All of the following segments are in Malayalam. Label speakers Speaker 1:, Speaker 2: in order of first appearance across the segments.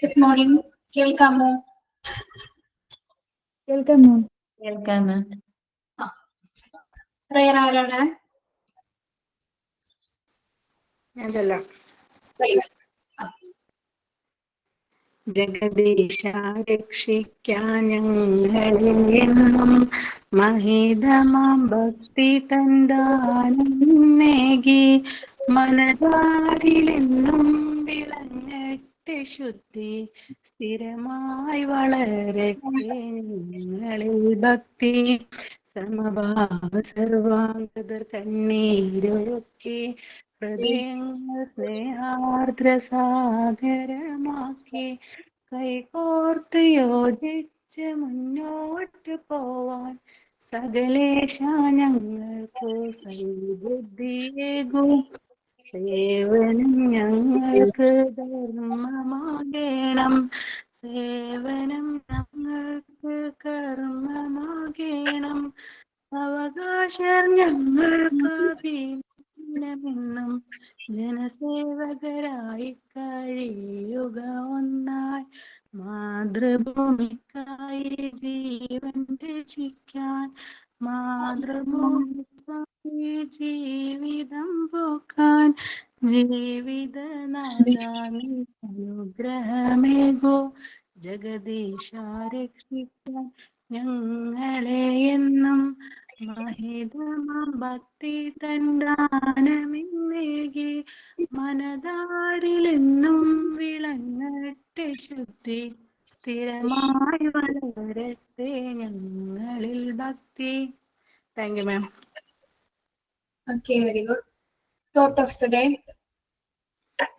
Speaker 1: Good morning. കേൾക്കാമോ?
Speaker 2: കേൾക്കാമോ?
Speaker 3: കേൾക്കാം.
Speaker 1: പ്രയർ ആരാണ്?
Speaker 2: ഞാൻ ചൊല്ലാം.
Speaker 4: ജഗദീശ രക്ഷിക്കാൻ ഞങ്ങളെന്നും മഹിതമാം ഭക്തി തന്താനേകി മനതാരിലെന്നും വിളങ്ങട്ടെ ശുദ്ധി സ്ഥിരമായി വളരട്ടെ ഞങ്ങളിൽ ഭക്തി സമഭാവ സർവാംഗതർ കണ്ണീരൊഴുക്കി ഹൃദയങ്ങൾ സ്നേഹാർദ്ര സാഗരമാക്കി കൈകോർത്ത് യോജിച്ച് മുന്നോട്ട് പോവാൻ സകലേശ ഞങ്ങൾക്കു സൽബുദ്ധിയേകും. സേവനം ഞങ്ങൾക്ക് ധർമ്മമാകണം, സേവനം ഞങ്ങൾക്ക് കർമ്മമാകണം. അവകാശർ ഞങ്ങൾക്ക് ഭീമനെന്നും ജനസേവകരായി കഴിയുക ഒന്നായി. മാതൃഭൂമിക്കായി ജീവൻ ത്യജിക്കാൻ, മാതൃഭൂമിക്കായി ജീവിതം പോക്കാൻ ജീവിതനാഥാ അനുഗ്രഹമേകോ. ജഗദീശ രക്ഷിക്കാൻ ഞങ്ങളെ എന്നും മഹിതമാം ഭക്തി തന്ദാനമിന്നേകി മനതാരിലെന്നും വിളങ്ങട്ടെ ശുദ്ധി സ്ഥിരമായി വളരട്ടെ ഞങ്ങളിൽ ഭക്തി. Thank you ma'am.
Speaker 1: Okay, very good. Thought of the day.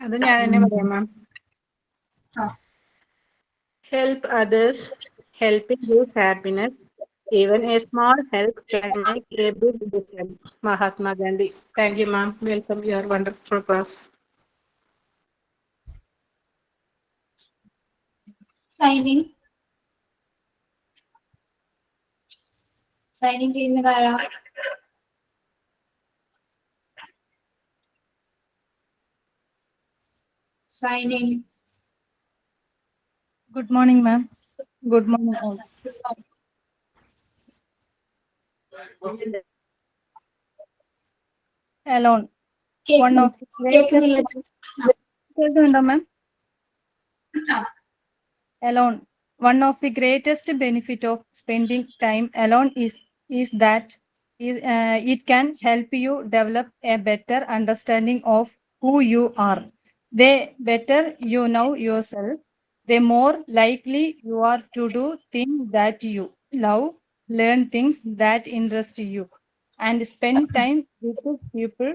Speaker 4: അത് ഞാൻ തന്നെ പറയാം മാം. Help others. Helping gives happiness. Even a small help can make a big difference. Mahatma Gandhi. Thank you, ma'am. Welcome your wonderful class.
Speaker 1: Signing ചെയ്യുന്നതാരാ? Signing.
Speaker 2: Good morning, ma'am. Good morning, all. Alone. One of the greatest, ma'am. Alone. One of the greatest benefit of spending time alone is that it can help you develop a better understanding of who you are. The better you know yourself, the more likely you are to do things that you love, learn things that interest you, and spend time with the people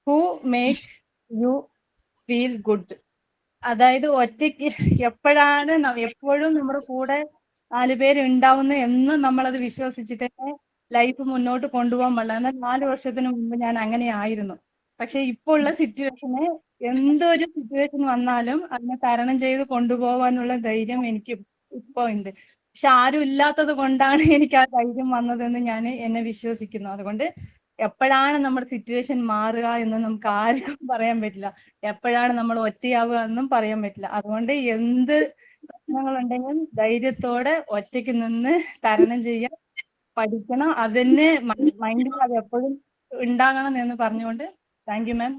Speaker 2: who make you feel good. അതായത് ഒറ്റയ്ക്ക് എപ്പോഴാണ് എപ്പോഴും നമ്മുടെ കൂടെ 4 പേര് ഉണ്ടാവുന്ന എന്ന് നമ്മളത് വിശ്വസിച്ചിട്ട് ലൈഫ് മുന്നോട്ട് കൊണ്ടുപോകാൻ പാടില്ല. എന്നാൽ 4 വർഷത്തിന് മുമ്പ് ഞാൻ അങ്ങനെ ആയിരുന്നു. പക്ഷെ ഇപ്പോൾ ഉള്ള സിറ്റുവേഷന് എന്തൊരു സിറ്റുവേഷൻ വന്നാലും അതിനെ തരണം ചെയ്ത് കൊണ്ടുപോകാനുള്ള ധൈര്യം എനിക്ക് ഇപ്പൊ ഉണ്ട്. പക്ഷെ ആരും ഇല്ലാത്തത് കൊണ്ടാണ് എനിക്ക് ആ ധൈര്യം വന്നതെന്ന് ഞാൻ എന്നെ വിശ്വസിക്കുന്നു. അതുകൊണ്ട് എപ്പോഴാണ് നമ്മുടെ സിറ്റുവേഷൻ മാറുക എന്ന് നമുക്ക് ആർക്കും പറയാൻ പറ്റില്ല. എപ്പോഴാണ് നമ്മൾ ഒറ്റയാവുക എന്നും പറയാൻ പറ്റില്ല. അതുകൊണ്ട് എന്ത് പ്രശ്നങ്ങളുണ്ടെങ്കിലും ധൈര്യത്തോടെ ഒറ്റയ്ക്ക് നിന്ന് തരണം ചെയ്യാൻ പഠിക്കണം. അതിന് മൈൻഡിൽ അത് എപ്പോഴും ഉണ്ടാകണം എന്ന് പറഞ്ഞുകൊണ്ട് thank you ma'am.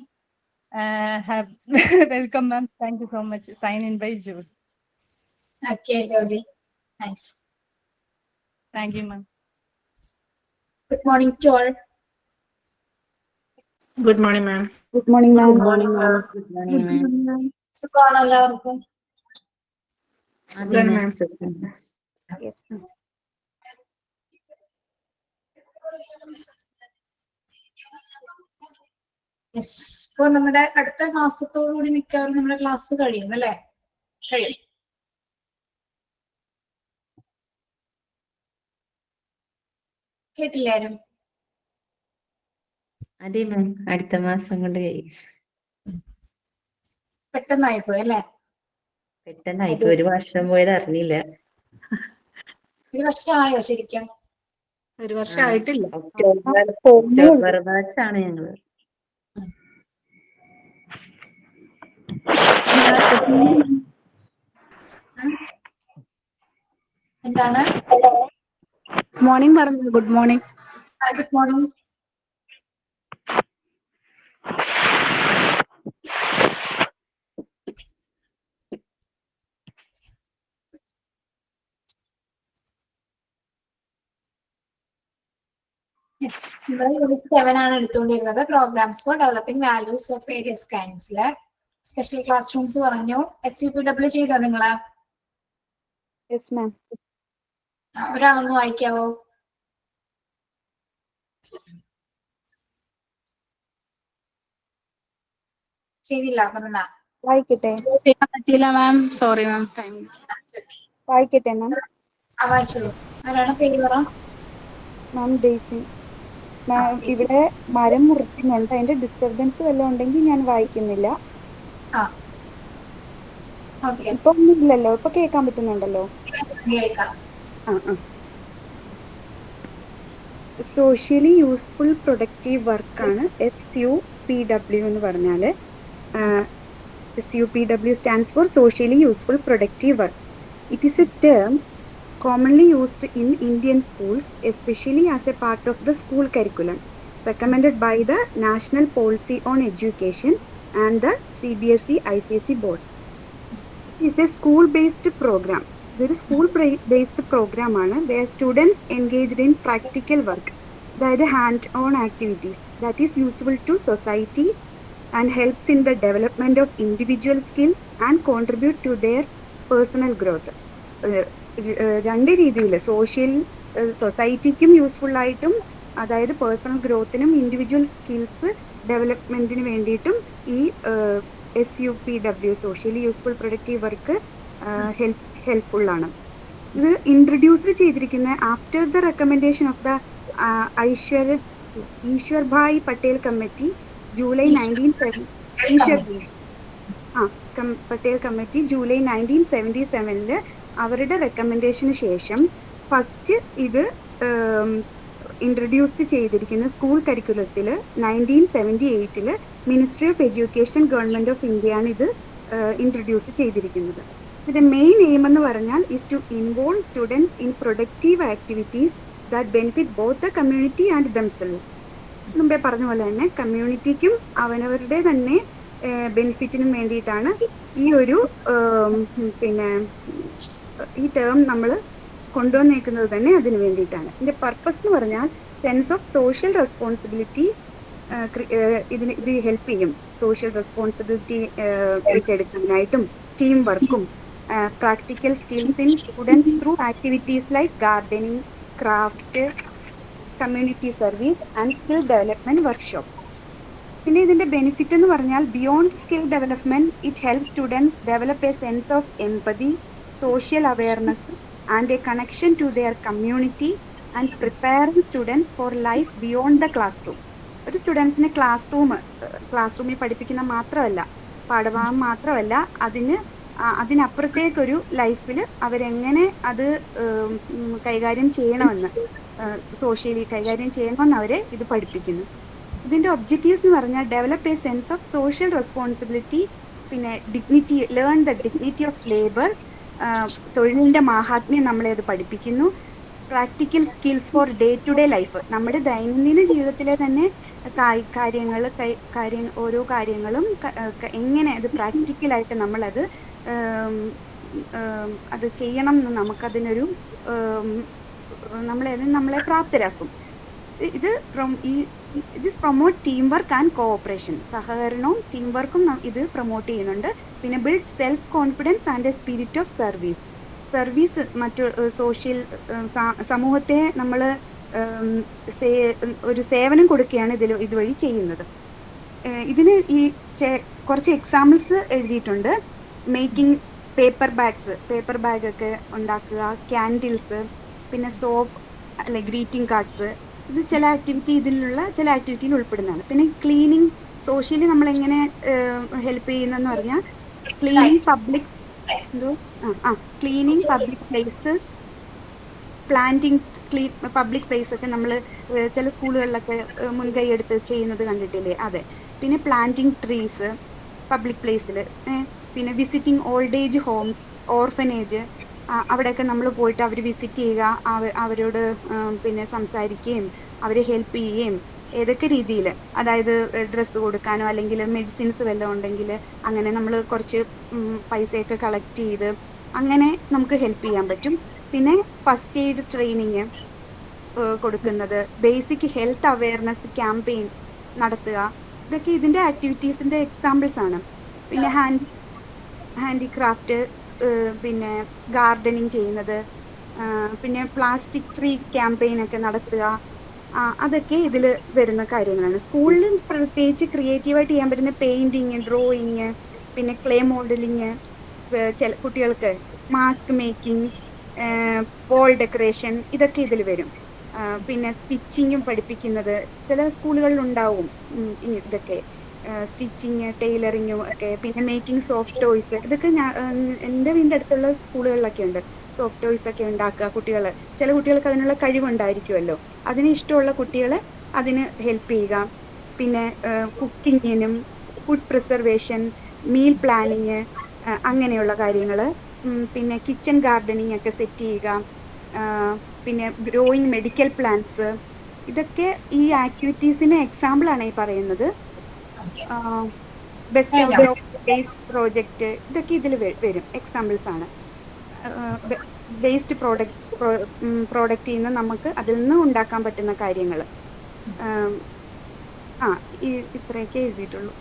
Speaker 2: Welcome ma'am. Thank you so much. Sign in by Jose.
Speaker 1: Okay, Jody. Nice.
Speaker 2: Thank you, ma'am.
Speaker 1: Good morning to all.
Speaker 4: Good morning, ma'am.
Speaker 2: Good morning, ma'am.
Speaker 3: Good morning, ma'am. Good morning, ma'am.
Speaker 1: സുഖമാണോ എല്ലാവർക്കും?
Speaker 3: Adi, ma'am.
Speaker 1: യെസ്. ഇപ്പൊ നമ്മുടെ അടുത്ത മാസത്തോടുകൂടി മിക്കവാറും നമ്മുടെ ക്ലാസ് കഴിയും അല്ലേ? കഴിയും. കേട്ടില്ലാരും?
Speaker 3: അതെ മാം, അടുത്ത മാസം കൊണ്ട് കഴിയും.
Speaker 1: പെട്ടെന്നായിപ്പോയി അല്ലേ?
Speaker 3: പെട്ടെന്നായിപ്പോ 1 വർഷം പോയത് അറിഞ്ഞില്ല.
Speaker 1: 1 വർഷമായോ ശരിക്കും?
Speaker 4: 1 വർഷം ആയിട്ടില്ല.
Speaker 3: ഒക്ടോബർ ബാച്ചാണ് ഞങ്ങള്.
Speaker 1: എന്താണ്?
Speaker 5: മോർണിംഗ് പറഞ്ഞത്. Good morning.
Speaker 1: Good morning. Yes, നമ്മൾ യൂണിറ്റ് 7 ആണ് എടുത്തുകൊണ്ടിരുന്നത്. Programs for developing values of various കൈൻഡ്സിലെ സ്പെഷ്യൽ ക്ലാസ് റൂംസ് പറഞ്ഞു. SUPW ചെയ്തോ നിങ്ങള്?
Speaker 5: Yes ma'am.
Speaker 1: ഒരാളൊന്ന് വായിക്കാവോ? ചെയ്തില്ല പറഞ്ഞ
Speaker 5: വായിക്കട്ടെ?
Speaker 4: ചെയ്യാൻ പറ്റിയില്ല മാം, സോറി മാം. ടൈം
Speaker 5: വായിക്കട്ടെ മാം?
Speaker 1: വായിച്ചോളൂ. ആരാണ് പേര് പറ?
Speaker 5: മാം ഡെയ്സി. മാം ഇവിടെ മരം മുറിക്കുന്നുണ്ട്, അതിന്റെ ഡിസ്റ്റർബൻസ് വല്ലതും ഉണ്ടെങ്കിൽ ഞാൻ വായിക്കുന്നില്ല. ഇപ്പൊ ഒന്നും ഇല്ലല്ലോ, ഇപ്പൊ കേൾക്കാൻ പറ്റുന്നുണ്ടല്ലോ? സോഷ്യലി യൂസ്ഫുൾ പ്രൊഡക്റ്റീവ് വർക്കാണ് SUPW എന്ന് പറഞ്ഞാല്. SUPW stands for Socially Useful Productive Work. It is a term commonly used in Indian schools, especially as a part of the school curriculum, recommended by the National Policy on Education and the CBSE ICSE boards. It is a school-based program. ഇതൊരു സ്കൂൾ ബേസ്ഡ് പ്രോഗ്രാം ആണ്. where students engaged in practical work, അതായത് hand on activities that is useful to society and helps in the development of individual skills and contribute to their personal growth. രണ്ട് രീതിയിൽ സൊസൈറ്റിക്കും യൂസ്ഫുൾ ആയിട്ടും, അതായത് പേഴ്സണൽ ഗ്രോത്തിനും ഇൻഡിവിജ്വൽ സ്കിൽസ് ഡെവലപ്മെന്റിന് വേണ്ടിയിട്ടും ഈ SUPW socially useful productive work helpful ആണ്. ഇത് ഇൻട്രൊഡ്യൂസ് ചെയ്തിരിക്കുന്ന after the recommendation of the Ishwarbhai Patel committee July 1977 അവരുടെ റെക്കമെൻഡേഷന് ശേഷം ഫസ്റ്റ് ഇത് ഇൻട്രൊഡ്യൂസ് ചെയ്തിരിക്കുന്ന സ്കൂൾ കരിക്കുലത്തിൽ 1978 ministry of education government of ഇന്ത്യയാണ് ഇത് ഇൻട്രൊഡ്യൂസ് ചെയ്തിരിക്കുന്നത്. ഇതിന്റെ മെയിൻ എയിം എന്ന് പറഞ്ഞാൽ is to involve students in productive activities that benefit both the community and themselves. മുമ്പേ പറഞ്ഞ പോലെ തന്നെ കമ്മ്യൂണിറ്റിക്കും അവനവരുടെ തന്നെ ബെനിഫിറ്റിനും വേണ്ടിയിട്ടാണ് ഈ ഒരു ഈ ടേം നമ്മൾ കൊണ്ടുവന്നേക്കുന്നത് തന്നെ അതിന് വേണ്ടിയിട്ടാണ്. ഇതിന്റെ പർപ്പസ് എന്ന് പറഞ്ഞാൽ സെൻസ് ഓഫ് സോഷ്യൽ റെസ്പോൺസിബിലിറ്റി ഇത് ഹെൽപ്പ് ചെയ്യും. സോഷ്യൽ റെസ്പോൺസിബിലിറ്റി ഏറ്റെടുക്കാനായിട്ടും ടീം വർക്കും practical skills in students through activities like gardening, craft, community service and skill development workshop. പിന്നെ ഇതിന്റെ ബെനിഫിറ്റ് എന്ന് പറഞ്ഞാൽ beyond skill development it help students develop a sense of empathy, social awareness and a connection to their community and preparing students for life beyond the classroom. ഒരു സ്റ്റുഡൻസിന് ക്ലാസ് റൂമിൽ പഠിപ്പിക്കുന്ന മാത്രമല്ല, പാഠഭാഗം മാത്രമല്ല, അതിനപ്പുറത്തേക്കൊരു ലൈഫിൽ അവരെങ്ങനെ അത് കൈകാര്യം ചെയ്യണമെന്ന്, സോഷ്യലി കൈകാര്യം ചെയ്യണമെന്ന് അവരെ ഇത് പഠിപ്പിക്കുന്നു. ഇതിന്റെ ഒബ്ജക്റ്റീവ്സ് എന്ന് പറഞ്ഞാൽ develop a sense of social responsibility, പിന്നെ dignity, learn the dignity of labour, തൊഴിലിന്റെ മാഹാത്മ്യം നമ്മളെ അത് പഠിപ്പിക്കുന്നു. Practical skills for day to day life, നമ്മുടെ ദൈനംദിന ജീവിതത്തിലെ തന്നെ ഓരോ കാര്യങ്ങളും എങ്ങനെ അത് പ്രാക്ടിക്കലായിട്ട് നമ്മളത് അത് ചെയ്യണം എന്ന് നമുക്കതിനൊരു നമ്മളെ പ്രാപ്തരാക്കും. ഇത് promote team work and cooperation, സഹകരണവും ടീം വർക്കും ഇത് പ്രൊമോട്ട് ചെയ്യുന്നുണ്ട്. പിന്നെ build self confidence and A spirit of service മറ്റു സോഷ്യൽ സമൂഹത്തെ നമ്മൾ ഒരു സേവനം കൊടുക്കുകയാണ് ഇതുവഴി ചെയ്യുന്നത്. ഇതിന് ഈ കുറച്ച് എക്സാമ്പിൾസ് എഴുതിയിട്ടുണ്ട്. മേക്കിംഗ് പേപ്പർ ബാഗൊക്കെ ഉണ്ടാക്കുക, ക്യാൻഡിൽസ്, പിന്നെ സോപ്പ് അല്ലെ ഗ്രീറ്റിംഗ് കാർഡ്സ്, ഇത് ചില ആക്ടിവിറ്റിയിൽ ഉൾപ്പെടുന്നതാണ്. പിന്നെ ക്ലീനിങ്, സോഷ്യലി നമ്മളെങ്ങനെ ഹെൽപ്പ് ചെയ്യുന്നതെന്ന് പറഞ്ഞാൽ cleaning public places, planting public place ഒക്കെ നമ്മൾ ചില സ്കൂളുകളിലൊക്കെ മുൻകൈ എടുത്ത് ചെയ്യുന്നത് കണ്ടിട്ടില്ലേ? അതെ. പിന്നെ പ്ലാന്റിങ് ട്രീസ് പബ്ലിക് പ്ലേസിൽ, പിന്നെ visiting old age homes, orphanage, അവിടെയൊക്കെ നമ്മൾ പോയിട്ട് അവർ വിസിറ്റ് ചെയ്യുക, അവരോട് പിന്നെ സംസാരിക്കുകയും അവരെ ഹെൽപ്പ് ചെയ്യുകയും ഏതൊക്കെ രീതിയിൽ, അതായത് ഡ്രസ്സ് കൊടുക്കാനോ അല്ലെങ്കിൽ മെഡിസിൻസ് വല്ലതും ഉണ്ടെങ്കിൽ അങ്ങനെ നമ്മൾ കുറച്ച് പൈസയൊക്കെ കളക്ട് ചെയ്ത് അങ്ങനെ നമുക്ക് ഹെൽപ്പ് ചെയ്യാൻ പറ്റും. പിന്നെ ഫസ്റ്റ് എയ്ഡ് ട്രെയിനിങ് കൊടുക്കുന്നത്, ബേസിക് ഹെൽത്ത് അവയർനെസ് ക്യാമ്പയിൻ നടത്തുക, ഇതൊക്കെ ഇതിൻ്റെ ആക്ടിവിറ്റീസിൻ്റെ എക്സാമ്പിൾസ് ആണ്. പിന്നെ ഹാൻഡിക്രാഫ്റ്റ്, പിന്നെ ഗാർഡനിങ് ചെയ്യുന്നത്, പിന്നെ പ്ലാസ്റ്റിക് ഫ്രീ ക്യാമ്പയിൻ ഒക്കെ നടത്തുക, അതൊക്കെ ഇതിൽ വരുന്ന കാര്യങ്ങളാണ്. സ്കൂളിൽ പ്രത്യേകിച്ച് ക്രിയേറ്റീവായിട്ട് ചെയ്യാൻ പറ്റുന്ന പെയിന്റിങ്, ഡ്രോയിങ്, പിന്നെ ക്ലേ മോഡലിങ്, ചില കുട്ടികൾക്ക് മാസ്ക് മേക്കിംഗ്, പോൾ ഡെക്കറേഷൻ, ഇതൊക്കെ ഇതിൽ വരും. പിന്നെ സ്റ്റിച്ചിങ്ങും പഠിപ്പിക്കുന്നത് ചില സ്കൂളുകളിൽ ഉണ്ടാവും ഇതൊക്കെ, സ്റ്റിച്ചിങ്, ടൈലറിങ്ങും ഒക്കെ. പിന്നെ മേക്കിംഗ് സോഫ്റ്റ് ടോയ്സ്, ഇതൊക്കെ എൻ്റെ വീടിൻ്റെ അടുത്തുള്ള സ്കൂളുകളിലൊക്കെ ഉണ്ട്. സോഫ്റ്റ് ടോയ്സ് ഒക്കെ ഉണ്ടാക്കുക കുട്ടികൾ, ചില കുട്ടികൾക്ക് അതിനുള്ള കഴിവുണ്ടായിരിക്കുമല്ലോ, അതിന് ഇഷ്ടമുള്ള കുട്ടികൾ അതിന് ഹെൽപ്പ് ചെയ്യുക. പിന്നെ കുക്കിങ്ങിനും ഫുഡ് പ്രിസർവേഷൻ, മീൽ പ്ലാനിങ്, അങ്ങനെയുള്ള കാര്യങ്ങൾ. പിന്നെ കിച്ചൺ ഗാർഡനിങ് ഒക്കെ സെറ്റ് ചെയ്യുക. പിന്നെ ഗ്രോയിങ് മെഡിക്കൽ പ്ലാന്റ്സ്, ഇതൊക്കെ ഈ ആക്ടിവിറ്റീസിന് എക്സാമ്പിളാണ് ഈ പറയുന്നത്. ബെസ്റ്റ് പ്രോജക്റ്റ്, ഇതൊക്കെ ഇതിൽ വരും, എക്സാമ്പിൾസ് ആണ്. വേസ്റ്റ് പ്രോഡക്റ്റിൽ നിന്ന് നമുക്ക് അതിൽ നിന്ന് ഉണ്ടാക്കാൻ പറ്റുന്ന കാര്യങ്ങൾ. ഇത്രയൊക്കെ എഴുതിയിട്ടുള്ളൂ.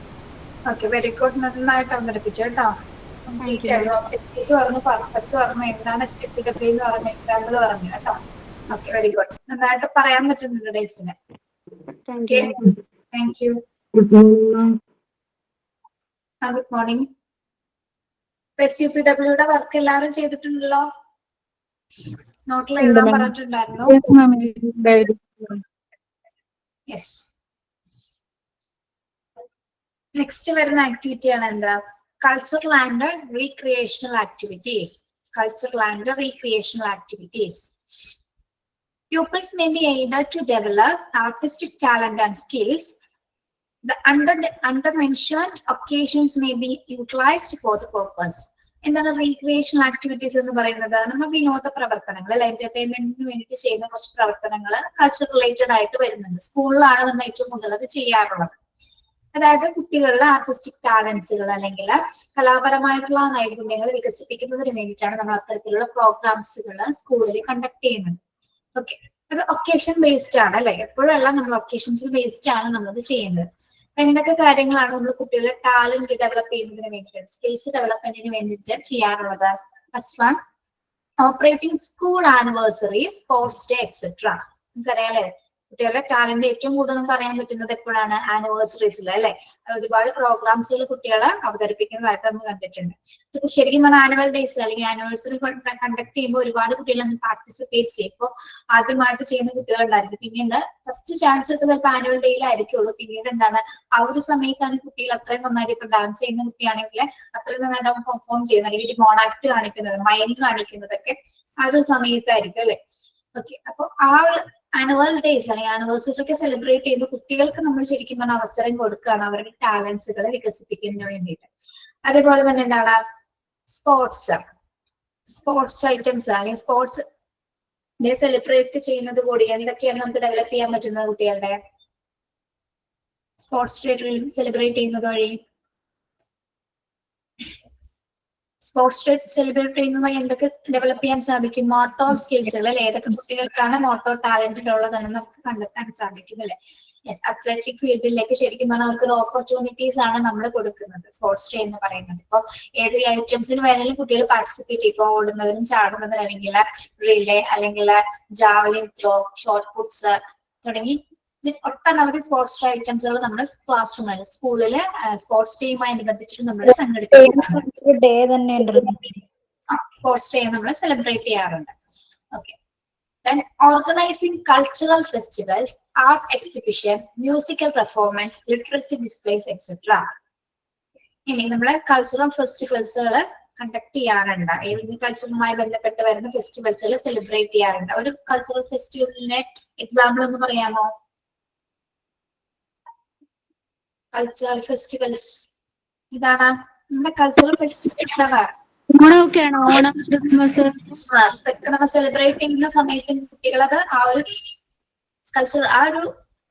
Speaker 1: Okay, very good. നന്നായിട്ട് അവതരിപ്പിച്ചു കേട്ടോ. ഒബ്ജക്റ്റീവ്സ് പറഞ്ഞു, പർപ്പസ് പറഞ്ഞു, എന്താണ് SUPW എന്ന് പറഞ്ഞ എക്സാമ്പിൾ പറഞ്ഞു കേട്ടോ. Okay, very good. നന്നായിട്ട് പറയാൻ പറ്റുന്നുണ്ട് ഡേയ്സിന്. Thank you. Good morning. SUPWയുടെ വർക്ക് എല്ലാവരും ചെയ്തിട്ടുണ്ടല്ലോ. നോട്ടിൽ എഴുതാൻ പറഞ്ഞിട്ടുണ്ടായിരുന്നു. യെസ്. നെക്സ്റ്റ് വരുന്ന ആക്ടിവിറ്റിയാണ് എന്താ? Cultural and recreational activities. Cultural and recreational activities. Pupils may be able to develop artistic talent and skills. The under-mentioned occasions may be utilized for the purpose. എന്താണ് റീക്രിയേഷണൽ ആക്ടിവിറ്റീസ് എന്ന് പറയുന്നത്? നമ്മൾ വിനോദ പ്രവർത്തനങ്ങൾ അല്ലെ, എന്റർടൈൻമെന്റിന് വേണ്ടിയിട്ട് ചെയ്യുന്ന കുറച്ച് പ്രവർത്തനങ്ങൾ കൾച്ചർ റിലേറ്റഡ് ആയിട്ട് വരുന്നുണ്ട്. സ്കൂളിലാണ് നമ്മൾ ഏറ്റവും കൂടുതൽ അത് ചെയ്യാറുള്ളത്. അതായത് കുട്ടികളുടെ ആർട്ടിസ്റ്റിക് ടാലൻസുകൾ അല്ലെങ്കിൽ കലാപരമായിട്ടുള്ള നൈപുണ്യങ്ങൾ വികസിപ്പിക്കുന്നതിന് വേണ്ടിയിട്ടാണ് നമ്മൾ അത്തരത്തിലുള്ള പ്രോഗ്രാംസുകൾ സ്കൂളിൽ കണ്ടക്ട് ചെയ്യുന്നത്. ഓക്കെ, അത് ഒക്കേഷൻ ബേസ്ഡ് ആണ് അല്ലെ, എപ്പോഴല്ല നമ്മൾ ഒക്കേഷൻസ് ബേസ്ഡ് ആണ് നമ്മളത് ചെയ്യുന്നത്. എന്തൊക്കെ കാര്യങ്ങളാണ് നമ്മൾ കുട്ടികളുടെ ടാലന്റ് ഡെവലപ്പ് ചെയ്യുന്നതിന് വേണ്ടിയിട്ട്, സ്കിൽസ് ഡെവലപ്മെന്റിന് വേണ്ടിയിട്ട് ചെയ്യാറുള്ളത്? First one, operating school anniversaries, sports day etcetera. നമുക്കറിയാം അല്ലെ, കുട്ടികളുടെ ടാലന്റ് ഏറ്റവും കൂടുതൽ നമുക്ക് അറിയാൻ പറ്റുന്നത് എപ്പോഴാണ്? ആനിവേഴ്സറീസിൽ അല്ലെ. ഒരുപാട് പ്രോഗ്രാംസുകൾ കുട്ടികളെ അവതരിപ്പിക്കുന്നതായിട്ട് നമ്മൾ കണ്ടിട്ടുണ്ട്. ശരിക്കും പറഞ്ഞാൽ ആനുവൽ ഡേയ്സ് അല്ലെങ്കിൽ ആനിവേഴ്സറി കണ്ടക്ട് ചെയ്യുമ്പോൾ ഒരുപാട് കുട്ടികൾ ഒന്ന് പാർട്ടിസിപ്പേറ്റ് ചെയ്യും. ഇപ്പോൾ ആദ്യമായിട്ട് ചെയ്യുന്ന കുട്ടികളുണ്ടായിരിക്കും, പിന്നീട് ഫസ്റ്റ് ചാൻസ് കിട്ടുന്നത് ഇപ്പൊ ആനുവൽ ഡേയിലായിരിക്കുള്ളൂ. പിന്നീട് എന്താണ്, ആ ഒരു സമയത്താണ് കുട്ടികൾ അത്രയും നന്നായിട്ട് ഇപ്പൊ ഡാൻസ് ചെയ്യുന്ന കുട്ടിയാണെങ്കിൽ അത്രയും നന്നായിട്ട് അവൻ പെർഫോം ചെയ്യുന്നത്, അല്ലെങ്കിൽ മോണാക്ട് കാണിക്കുന്നത്, മൈൻഡ് കാണിക്കുന്നതൊക്കെ ആ ഒരു സമയത്തായിരിക്കും അല്ലെ. ഓക്കെ, അപ്പൊ ആ ഒരു ആനുവൽ ഡേയ്സ് അല്ലെങ്കിൽ ആനിവേഴ്സറി ഒക്കെ സെലിബ്രേറ്റ് ചെയ്യുന്ന കുട്ടികൾക്ക് നമ്മൾ ശരിക്കും പറഞ്ഞ അവസരം കൊടുക്കുകയാണ് അവരുടെ ടാലൻസുകൾ വികസിപ്പിക്കുന്നതിന് വേണ്ടിയിട്ട്. അതേപോലെ തന്നെ എന്താണ്, സ്പോർട്സ് ഐറ്റംസ് അല്ലെങ്കിൽ സ്പോർട്സ് ഡേ സെലിബ്രേറ്റ് ചെയ്യുന്നത് കൂടി എന്തൊക്കെയാണ് നമുക്ക് ഡെവലപ്പ് ചെയ്യാൻ പറ്റുന്നത്? കുട്ടികളുടെ സ്പോർട്സ് ഡേ സെലിബ്രേറ്റ് ചെയ്യുന്നത് വഴി, സ്പോർട്സ് ഡേ സെലിബ്രേറ്റ് ചെയ്യുന്ന വഴി എന്തൊക്കെ ഡെവലപ്പ് ചെയ്യാൻ സാധിക്കും? മോട്ടോർ സ്കിൽസുകൾ അല്ലെ, ഏതൊക്കെ കുട്ടികൾക്കാണ് മോട്ടോർ ടാലന്റഡ് ഉള്ളതെന്ന് നമുക്ക് കണ്ടെത്താൻ സാധിക്കും അല്ലെ. യെസ്, അത്ലറ്റിക് ഫീൽഡിലേക്ക് ശരിക്കും പറഞ്ഞാൽ അവർക്ക് ഓപ്പർച്യൂണിറ്റീസ് ആണ് നമ്മൾ കൊടുക്കുന്നത് സ്പോർട്സ് ഡേ എന്ന് പറയുന്നത്. ഇപ്പോൾ ഏത് ഐറ്റംസിന് വേണമെങ്കിലും കുട്ടികൾ പാർട്ടിസിപ്പേറ്റ് ചെയ്യും. ഇപ്പോൾ ഓടുന്നതിനും ചാടുന്നതിനും അല്ലെങ്കിൽ റിലേ അല്ലെങ്കിൽ ജാവലിൻ ത്രോ, ഷോർട്ട് പുട്ട്സ് തുടങ്ങി ഒട്ടനവധി സ്പോർട്സ് ഡേ ഐറ്റംസുകൾ നമ്മുടെ ക്ലാസ് റൂമിൽ സ്കൂളില് സ്പോർട്സ് ഡേയുമായിബന്ധിച്ചിട്ട് നമ്മൾ സംഘടിപ്പിക്കാറുണ്ട്. സ്പോർട്സ് ഡേ നമ്മൾ സെലിബ്രേറ്റ് ചെയ്യാറുണ്ട്. Okay, then organizing cultural festivals, art exhibition, musical performance, literacy displays, etc. ഇനി നമ്മള് കൾച്ചറൽ ഫെസ്റ്റിവൽസുകൾ കണ്ടക്ട് ചെയ്യാറുണ്ട്. ഏതെങ്കിലും കൾച്ചറുമായി ബന്ധപ്പെട്ട് വരുന്ന ഫെസ്റ്റിവൽസുകൾ സെലിബ്രേറ്റ് ചെയ്യാറുണ്ട്. ഒരു കൾച്ചറൽ ഫെസ്റ്റിവലിന്റെ എക്സാമ്പിൾ ഒന്ന് പറയാമോ? കൾച്ചറൽ ഫെസ്റ്റിവൽസ് ഇതാണ് നമ്മുടെ കൾച്ചറൽ ഫെസ്റ്റിവൽ.
Speaker 6: ഓണമൊക്കെയാണോ? ഓണം, ക്രിസ്മസ്?
Speaker 1: ക്രിസ്മസ് ഒക്കെ നമ്മൾ സെലിബ്രേറ്റ് ചെയ്യുന്ന സമയത്ത് കുട്ടികളത് ആ ഒരു കൾച്ചർ, ആ ഒരു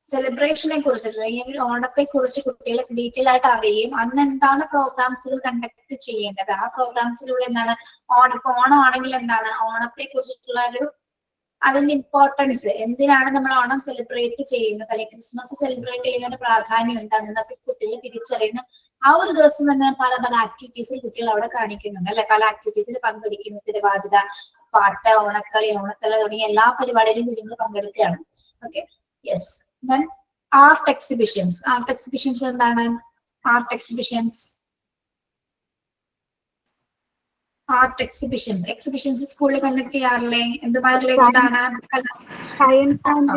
Speaker 1: സെലിബ്രേഷനെ കുറിച്ച് അല്ലെങ്കിൽ ഓണത്തെ കുറിച്ച് കുട്ടികൾ ഡീറ്റെയിൽ ആയിട്ട് അറിയുകയും അന്ന് എന്താണ് പ്രോഗ്രാംസുകൾ കണ്ടക്ട് ചെയ്യേണ്ടത്, ആ പ്രോഗ്രാംസിലൂടെ എന്താണ് ഓണം ആണെങ്കിൽ എന്താണ് ഓണത്തെ കുറിച്ചിട്ടുള്ള ഒരു അതിന്റെ ഇമ്പോർട്ടൻസ്, എന്തിനാണ് നമ്മൾ ഓണം സെലിബ്രേറ്റ് ചെയ്യുന്നത് അല്ലെങ്കിൽ ക്രിസ്മസ് സെലിബ്രേറ്റ് ചെയ്യുന്നതിന്റെ പ്രാധാന്യം എന്താണെന്നൊക്കെ കുട്ടികൾ തിരിച്ചറിയുന്ന ആ ഒരു ദിവസം തന്നെ പല പല ആക്ടിവിറ്റീസിൽ കുട്ടികൾ അവിടെ കാണിക്കുന്നുണ്ട് അല്ലെ. പല ആക്ടിവിറ്റീസിൽ പങ്കെടുക്കുന്നു. തിരുവാതിര, പാട്ട്, ഓണക്കളി, ഓണത്തല തുടങ്ങിയ എല്ലാ പരിപാടിയിലും കുഞ്ഞുങ്ങൾ പങ്കെടുക്കുകയാണ്. Okay, yes. Then art exhibitions. Art exhibitions എന്താണ്? ആർട്ട് എക്സിബിഷൻസ് എക്സിബിഷൻസ് സ്കൂളിൽ കണ്ടക്ട് ചെയ്യാറില്ലേ? എന്തുമായി റിലേറ്റഡ് ആണ്?
Speaker 5: Science and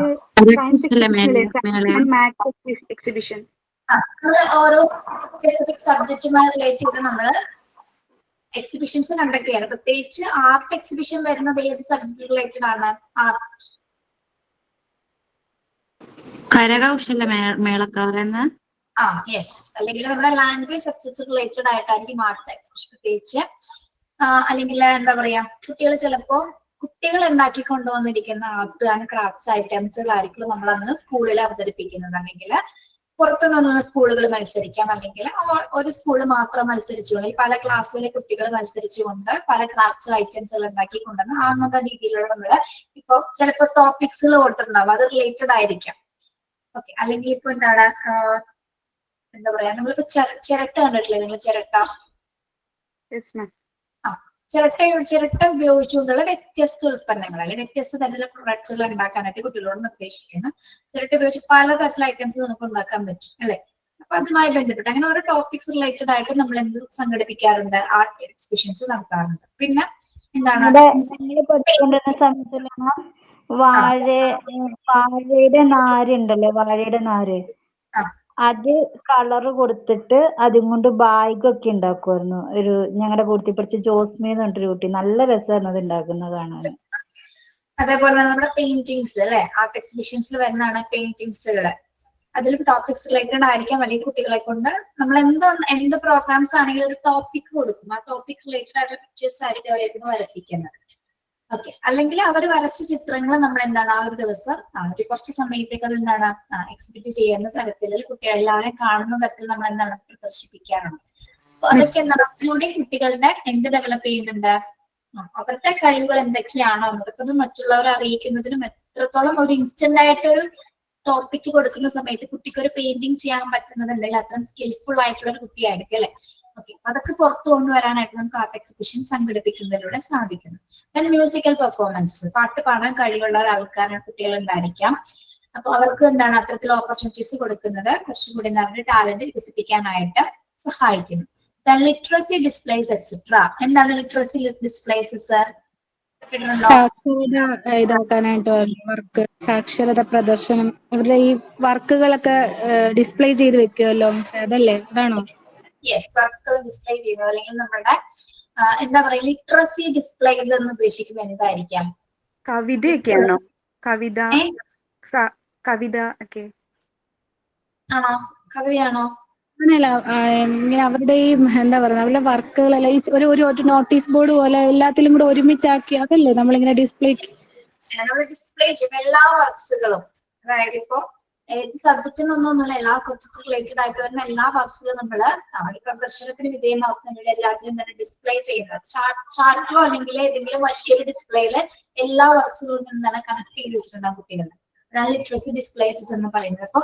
Speaker 5: maths exhibition.
Speaker 1: ഓരോ സ്പെസിഫിക് സബ്ജക്റ്റുമായി റിലേറ്റ് ചെയ്ത് നമ്മൾ എക്സിബിഷൻസ് കണ്ടക്ട് ചെയ്യണം. പ്രത്യേകിച്ച് ആർട്ട് എക്സിബിഷൻ വരുന്നത് ഏത് സബ്ജക്ട് റിലേറ്റഡ് ആണ്? ആർട്ട്,
Speaker 6: കരകൗശല മേളക്കാർ എന്ന
Speaker 1: യെസ്. അല്ലെങ്കിൽ നമ്മുടെ ലാംഗ്വേജ് സബ്ജക്ട്സ് റിലേറ്റഡ് ആയിട്ടായിരിക്കും ആർട്ട് എക്സിബിഷൻ. പ്രത്യേകിച്ച് അല്ലെങ്കിൽ എന്താ പറയാ, കുട്ടികൾ ഉണ്ടാക്കി കൊണ്ടുവന്നിരിക്കുന്ന ആർട്ട് ആൻഡ് ക്രാഫ്റ്റ്സ് ഐറ്റംസുകളായിരിക്കും നമ്മൾ അന്ന് സ്കൂളിൽ അവതരിപ്പിക്കുന്നത്. അല്ലെങ്കിൽ പുറത്തുനിന്ന് സ്കൂളുകൾ മത്സരിക്കാം, അല്ലെങ്കിൽ ഒരു സ്കൂൾ മാത്രം മത്സരിച്ചുകൊണ്ട് പല ക്ലാസ്സിലെ കുട്ടികൾ മത്സരിച്ചുകൊണ്ട് പല ക്രാഫ്റ്റ്സ് ഐറ്റംസുകൾ ഉണ്ടാക്കി കൊണ്ടുവന്ന് അങ്ങനത്തെ രീതിയിലുള്ള നമ്മള് ഇപ്പൊ ചിലപ്പോൾ ടോപ്പിക്സുകൾ കൊടുത്തിട്ടുണ്ടാവും, അത് റിലേറ്റഡ് ആയിരിക്കാം. ഓക്കെ, അല്ലെങ്കിൽ ഇപ്പൊ എന്താണ് എന്താ പറയാ, നമ്മളിപ്പോ ചിരട്ട കണ്ടിട്ടില്ലേ നിങ്ങൾ? ചിരട്ട ഉപയോഗിച്ചുകൊണ്ടുള്ള വ്യത്യസ്ത ഉൽപ്പന്നങ്ങൾ അല്ലെങ്കിൽ വ്യത്യസ്ത തരത്തിലുള്ള പ്രൊഡക്ട്സുകൾ ഉണ്ടാക്കാനായിട്ട് കുട്ടികളോട് നിർദ്ദേശിക്കുന്നു. ചിരട്ട ഉപയോഗിച്ച് പലതരത്തിലുള്ള ഐറ്റംസ് നമുക്ക് ഉണ്ടാക്കാൻ പറ്റും അല്ലെ. അപ്പൊ അതുമായി ബന്ധപ്പെട്ട് അങ്ങനെ ഓരോ ടോപ്പിക്സ് റിലേറ്റഡ് ആയിട്ട് നമ്മൾ എന്ത് സംഘടിപ്പിക്കാറുണ്ട്? ആർട്ട് എക്സിബിഷൻസ് നടത്താറുണ്ട്. പിന്നെ എന്താണ്
Speaker 7: പഠിച്ചുകൊണ്ടിരുന്ന സമയത്ത് വാഴയുടെ നാരുണ്ടല്ലോ, വാഴയുടെ നാര്, അത് കളറ് കൊടുത്തിട്ട് അതും കൊണ്ട് ബാഗൊക്കെ ഉണ്ടാക്കുമായിരുന്നു. ഞങ്ങളുടെ കൂട്ടത്തിൽ പഠിച്ച ജോസ്മി എന്ന് പറഞ്ഞിട്ടൊരു കുട്ടി, നല്ല രസമായിരുന്നു അത് ഉണ്ടാക്കുന്നത് കാണാൻ.
Speaker 1: അതേപോലെ തന്നെ നമ്മുടെ പെയിന്റിങ്സ് അല്ലെ, ആർട്ട് എക്സിബിഷൻസിൽ വരുന്നതാണ് പെയിന്റിങ്സുകള്. അതിൽ ടോപ്പിക്സ് റിലേറ്റഡ് ആയിരിക്കാം. അല്ലെങ്കിൽ കുട്ടികളെ കൊണ്ട് നമ്മൾ എന്ത് പ്രോഗ്രാംസ് ആണെങ്കിലും ഒരു ടോപ്പിക് കൊടുക്കും, ആ ടോപ്പിക് റിലേറ്റഡ് ആയിട്ടുള്ള പിക്ചേഴ്സ് ആയിരിക്കും അവരേക്ക് വരപ്പിക്കുന്നത്. ഓക്കെ, അല്ലെങ്കിൽ അവർ വരച്ച ചിത്രങ്ങൾ നമ്മൾ എന്താണ് ആ ഒരു ദിവസം ഒരു കുറച്ച് സമയത്തേക്ക് അത് എന്താണ് എക്സിബിറ്റ് ചെയ്യുന്ന തരത്തിൽ കുട്ടികൾ എല്ലാവരെയും കാണുന്ന തരത്തിൽ നമ്മൾ എന്താണ് പ്രദർശിപ്പിക്കാറുണ്ട്. അപ്പൊ അതൊക്കെ എന്താണ് അതിലൂടെ കുട്ടികളുടെ എന്ത് ഡെവലപ്പ് ചെയ്യുന്നുണ്ട്, അവരുടെ കഴിവുകൾ എന്തൊക്കെയാണോ അതൊക്കെ മറ്റുള്ളവരെ അറിയിക്കുന്നതിനും എത്രത്തോളം ഒരു ഇൻസ്റ്റന്റ് ആയിട്ട് ഒരു ടോപ്പിക് കൊടുക്കുന്ന സമയത്ത് കുട്ടിക്ക് ഒരു പെയിന്റിങ് ചെയ്യാൻ പറ്റുന്നതുണ്ടെങ്കിൽ അത്രയും സ്കിൽഫുൾ ആയിട്ടുള്ള ഒരു കുട്ടിയായിരിക്കും അല്ലെ. ഓക്കെ, അതൊക്കെ പുറത്തു കൊണ്ടുവരാനായിട്ട് നമുക്ക് ആർട്ട് എക്സിബിഷൻ സംഘടിപ്പിക്കുന്നതിലൂടെ സാധിക്കുന്നു. ദെൻ മ്യൂസിക്കൽ പെർഫോമൻസസ്, പാട്ട് പാടാൻ കഴിവുള്ള ആൾക്കാരാണ് കുട്ടികൾ ഉണ്ടായിരിക്കാം. അപ്പൊ അവർക്ക് എന്താണ് അത്തരത്തിലുള്ള ഓപ്പർച്യൂണിറ്റീസ് കൊടുക്കുന്നത് കുറച്ചുകൂടി അവരുടെ ടാലന്റ് വികസിപ്പിക്കാനായിട്ട് സഹായിക്കുന്നു. Then literacy displays et cetera. എന്താണ് ലിറ്ററസി ഡിസ്പ്ലേസസ്?
Speaker 6: സാക്ഷരത ഇതാക്കാനായിട്ട് വർക്ക്, സാക്ഷരത പ്രദർശനം, അവരുടെ ഈ വർക്കുകളൊക്കെ ഡിസ്പ്ലേ ചെയ്ത് വെക്കുമല്ലോ, അതല്ലേ? അതാണോ?
Speaker 1: യെസ്, വർക്കുകൾ ഡിസ്പ്ലേ ചെയ്യുന്നത് അല്ലെങ്കിൽ നമ്മുടെ എന്താ പറയാ ലിറ്ററസി ഡിസ്പ്ലേസ് എന്ന് ഉദ്ദേശിക്കുന്നത് എന്തായിരിക്കാം?
Speaker 5: കവിതയൊക്കെയാണോ? കവിത ഒക്കെ
Speaker 1: ആണോ? കവിതയാണോ?
Speaker 6: അങ്ങനെയല്ല, ഇങ്ങനെ അവരുടെ ഈ എന്താ പറയുക, അവരുടെ വർക്കുകളെല്ലാം ഈ ഒരു നോട്ടീസ് ബോർഡ് പോലെ എല്ലാത്തിലും കൂടെ ഒരുമിച്ചാക്കി അതല്ലേ നമ്മളിങ്ങനെ ഡിസ്പ്ലേ
Speaker 1: ചെയ്യും എല്ലാ വർക്ക്സുകളും. അതായത് ഇപ്പോ ഏത് സബ്ജക്റ്റിൽ നിന്നൊന്നുമില്ല, എല്ലാ സബ്ജക്ട് റിലേറ്റഡ് ആയിട്ട് വരുന്ന എല്ലാ വർക്ക്സുകളും നമ്മള് ഒരു പ്രദർശനത്തിന് വിധേയമാക്കുന്നതിലൂടെ എല്ലാത്തിലും തന്നെ ഡിസ്പ്ലേ ചെയ്യുന്നത് ചാർട്ടിലോ അല്ലെങ്കിൽ ഏതെങ്കിലും വലിയൊരു ഡിസ്പ്ലേയില് എല്ലാ വർക്ക്സുകളിൽ നിന്നാണ് കണക്ട് ചെയ്ത് വെച്ചിട്ടുണ്ടാകും കുട്ടികൾ. അതാണ് ലിറ്ററസി ഡിസ്പ്ലേസസ് എന്ന് പറയുന്നത്. അപ്പൊ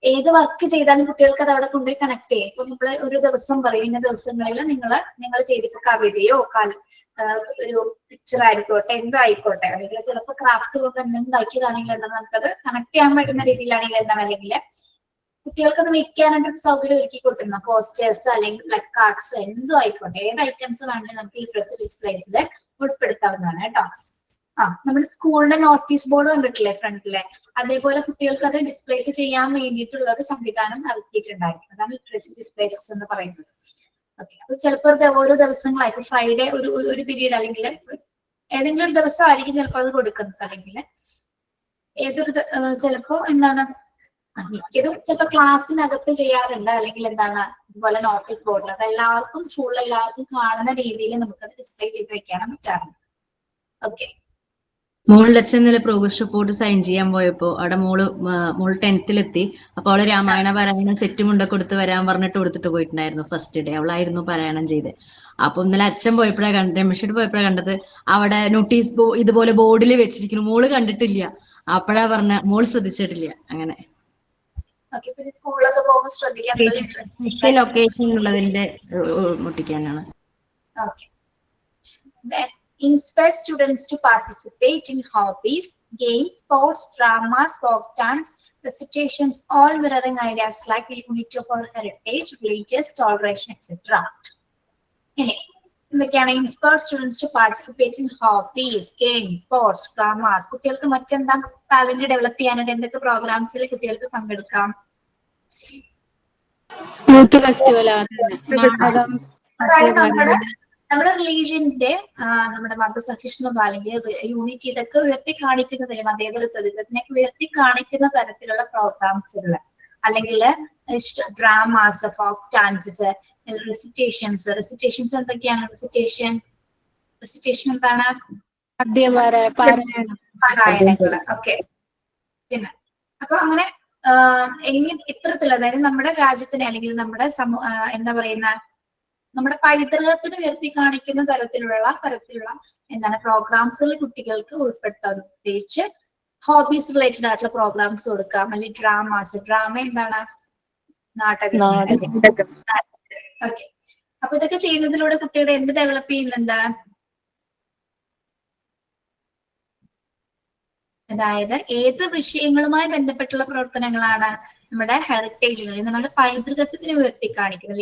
Speaker 1: ഏത് വർക്ക് ചെയ്താലും കുട്ടികൾക്ക് അത് അവിടെ കൊണ്ടുപോയി കണക്ട് ചെയ്യും. ഇപ്പൊ നമ്മള് ഒരു ദിവസം പറയും ഇന്ന ദിവസങ്ങളിൽ നിങ്ങൾ ചെയ്തിട്ട് കവിതയോ ഒരു പിക്ചർ ആയിക്കോട്ടെ എന്തായിക്കോട്ടെ, അല്ലെങ്കിൽ ചിലപ്പോൾ ക്രാഫ്റ്റ് കൊണ്ട് എന്തെങ്കിലും ഉണ്ടാക്കിയതാണെങ്കിൽ എന്താണ് നമുക്കത് കണക്ട് ചെയ്യാൻ പറ്റുന്ന രീതിയിലാണെങ്കിൽ എന്താണ്, അല്ലെങ്കിൽ കുട്ടികൾക്ക് അത് വെക്കാനായിട്ട് സൗകര്യം ഒരുക്കി കൊടുത്തിരുന്നു. പോസ്റ്റേഴ്സ് അല്ലെങ്കിൽ പ്ലക്കാർഡ്സ് എന്തും ആയിക്കോട്ടെ, ഏത് ഐറ്റംസ് വേണമെങ്കിൽ നമുക്ക് ലിറ്ററസി ഡിസ്പ്ലേസിൽ ഉൾപ്പെടുത്താവുന്നതാണ് കേട്ടോ. നമ്മുടെ സ്കൂളിന്റെ നോട്ടീസ് ബോർഡ് കണ്ടിട്ടില്ലേ ഫ്രണ്ടിലെ, അതേപോലെ കുട്ടികൾക്ക് അത് ഡിസ്പ്ലേസ് ചെയ്യാൻ വേണ്ടിയിട്ടുള്ള ഒരു സംവിധാനം നടത്തിയിട്ടുണ്ടായിരിക്കും. അതാണ് ലിറ്ററസി ഡിസ്പ്ലേസസ് എന്ന് പറയുന്നത്. ഓക്കെ, അപ്പൊ ചിലപ്പോൾ ഓരോ ദിവസങ്ങളായിരിക്കും, ഫ്രൈഡേ ഒരു പീരീഡ് അല്ലെങ്കിൽ ഏതെങ്കിലും ഒരു ദിവസം ആയിരിക്കും ചിലപ്പോൾ അത് കൊടുക്കുന്നത്, അല്ലെങ്കിൽ ചിലപ്പോ എന്താണ് മിക്കതും ചിലപ്പോൾ ക്ലാസ്സിനകത്ത് ചെയ്യാറുണ്ട്, അല്ലെങ്കിൽ എന്താണ് ഇതുപോലെ നോട്ടീസ് ബോർഡിൽ. അത് എല്ലാവർക്കും സ്കൂളിൽ എല്ലാവർക്കും കാണുന്ന രീതിയിൽ നമുക്കത് ഡിസ്പ്ലേ ചെയ്ത് വെക്കാനും പറ്റാറുണ്ട്. ഓക്കെ.
Speaker 8: മോളുടെ അച്ഛൻ ഇന്നലെ പ്രോഗ്രസ് റിപ്പോർട്ട് സൈൻ ചെയ്യാൻ പോയപ്പോ അവിടെ മോള് 10th-ലെത്തി. അപ്പൊ അവള് രാമായണ പാരായണം സെറ്റും മുണ്ടൊക്കെ കൊടുത്ത് വരാൻ പറഞ്ഞിട്ട് കൊടുത്തിട്ട് പോയിട്ടുണ്ടായിരുന്നു. ഫസ്റ്റ് ഡേ അവളായിരുന്നു പാരായണം ചെയ്ത്. അപ്പൊ ഇന്നലെ അച്ഛൻ പോയപ്പോഴാണ് കണ്ടത്, രമേശോട് പോയപ്പോഴാണ് കണ്ടത് അവിടെ നോട്ടീസ് ഇതുപോലെ ബോർഡിൽ വെച്ചിരിക്കുന്നു. മോള് കണ്ടിട്ടില്ല. അപ്പോഴാ പറഞ്ഞ മോള് ശ്രദ്ധിച്ചിട്ടില്ല. അങ്ങനെ
Speaker 1: സ്കൂളിലൊക്കെ പോകുമ്പോൾ ശ്രദ്ധിക്കാൻ
Speaker 8: ലൊക്കേഷൻ ഉള്ളതിന്റെ മുട്ടിക്കാനാണ്.
Speaker 1: Inspire students to participate in hobbies, games, sports, dramas, folk dance, recitations, all mirroring ideas like the unity of our heritage, religious, toleration, etc. Inspire students to participate in hobbies, games, sports, dramas. കുട്ടികൾക്ക് മറ്റെന്താ ടാലന്റ് ഡെവലപ്പ് ചെയ്യാനായിട്ട് എന്തൊക്കെ പ്രോഗ്രാംസിൽ കുട്ടികൾക്ക് പങ്കെടുക്കാം?
Speaker 6: യൂത്ത് ഫെസ്റ്റിവൽ, നാടകം,
Speaker 1: നമ്മുടെ റിലീജിയന്റെ നമ്മുടെ മതസഹിഷ്ണുത അല്ലെങ്കിൽ യൂണിറ്റി ഇതൊക്കെ ഉയർത്തി കാണിക്കുന്നതിന്, മതേതരത്വം ഇതിനൊക്കെ ഉയർത്തി കാണിക്കുന്ന തരത്തിലുള്ള പ്രോഗ്രാംസുകൾ, അല്ലെങ്കിൽ ഡ്രാമാസ്, ഫോക്ക് ഡാൻസസ്, റെസിറ്റേഷൻസ് എന്തൊക്കെയാണ്? റെസിറ്റേഷൻ എന്താണ്? പാരായണങ്ങള്. ഓക്കെ. പിന്നെ അപ്പൊ അങ്ങനെ ഇത്തരത്തിലുള്ള, അതായത് നമ്മുടെ രാജ്യത്തിനെ അല്ലെങ്കിൽ നമ്മുടെ എന്താ പറയുന്ന നമ്മുടെ പൈതൃകത്തിന് ഉയർത്തി കാണിക്കുന്ന തരത്തിലുള്ള എന്താണ് പ്രോഗ്രാംസുകൾ കുട്ടികൾക്ക് ഉൾപ്പെടുത്താൻ. പ്രത്യേകിച്ച് ഹോബീസ് റിലേറ്റഡ് ആയിട്ടുള്ള പ്രോഗ്രാംസ് കൊടുക്കാം. അല്ലെങ്കിൽ ഡ്രാമ എന്താണ്? നാടകം. ഓക്കെ. അപ്പൊ ഇതൊക്കെ ചെയ്യുന്നതിലൂടെ കുട്ടികളെ എന്ത് ഡെവലപ്പ് ചെയ്യുന്നുണ്ട്? അതായത് ഏത് വിഷയങ്ങളുമായി ബന്ധപ്പെട്ടുള്ള പ്രവർത്തനങ്ങളാണ്? നമ്മുടെ ഹെറിറ്റേജ്, നമ്മുടെ പൈതൃകത്തിന് ഉയർത്തി കാണിക്കുന്നത്,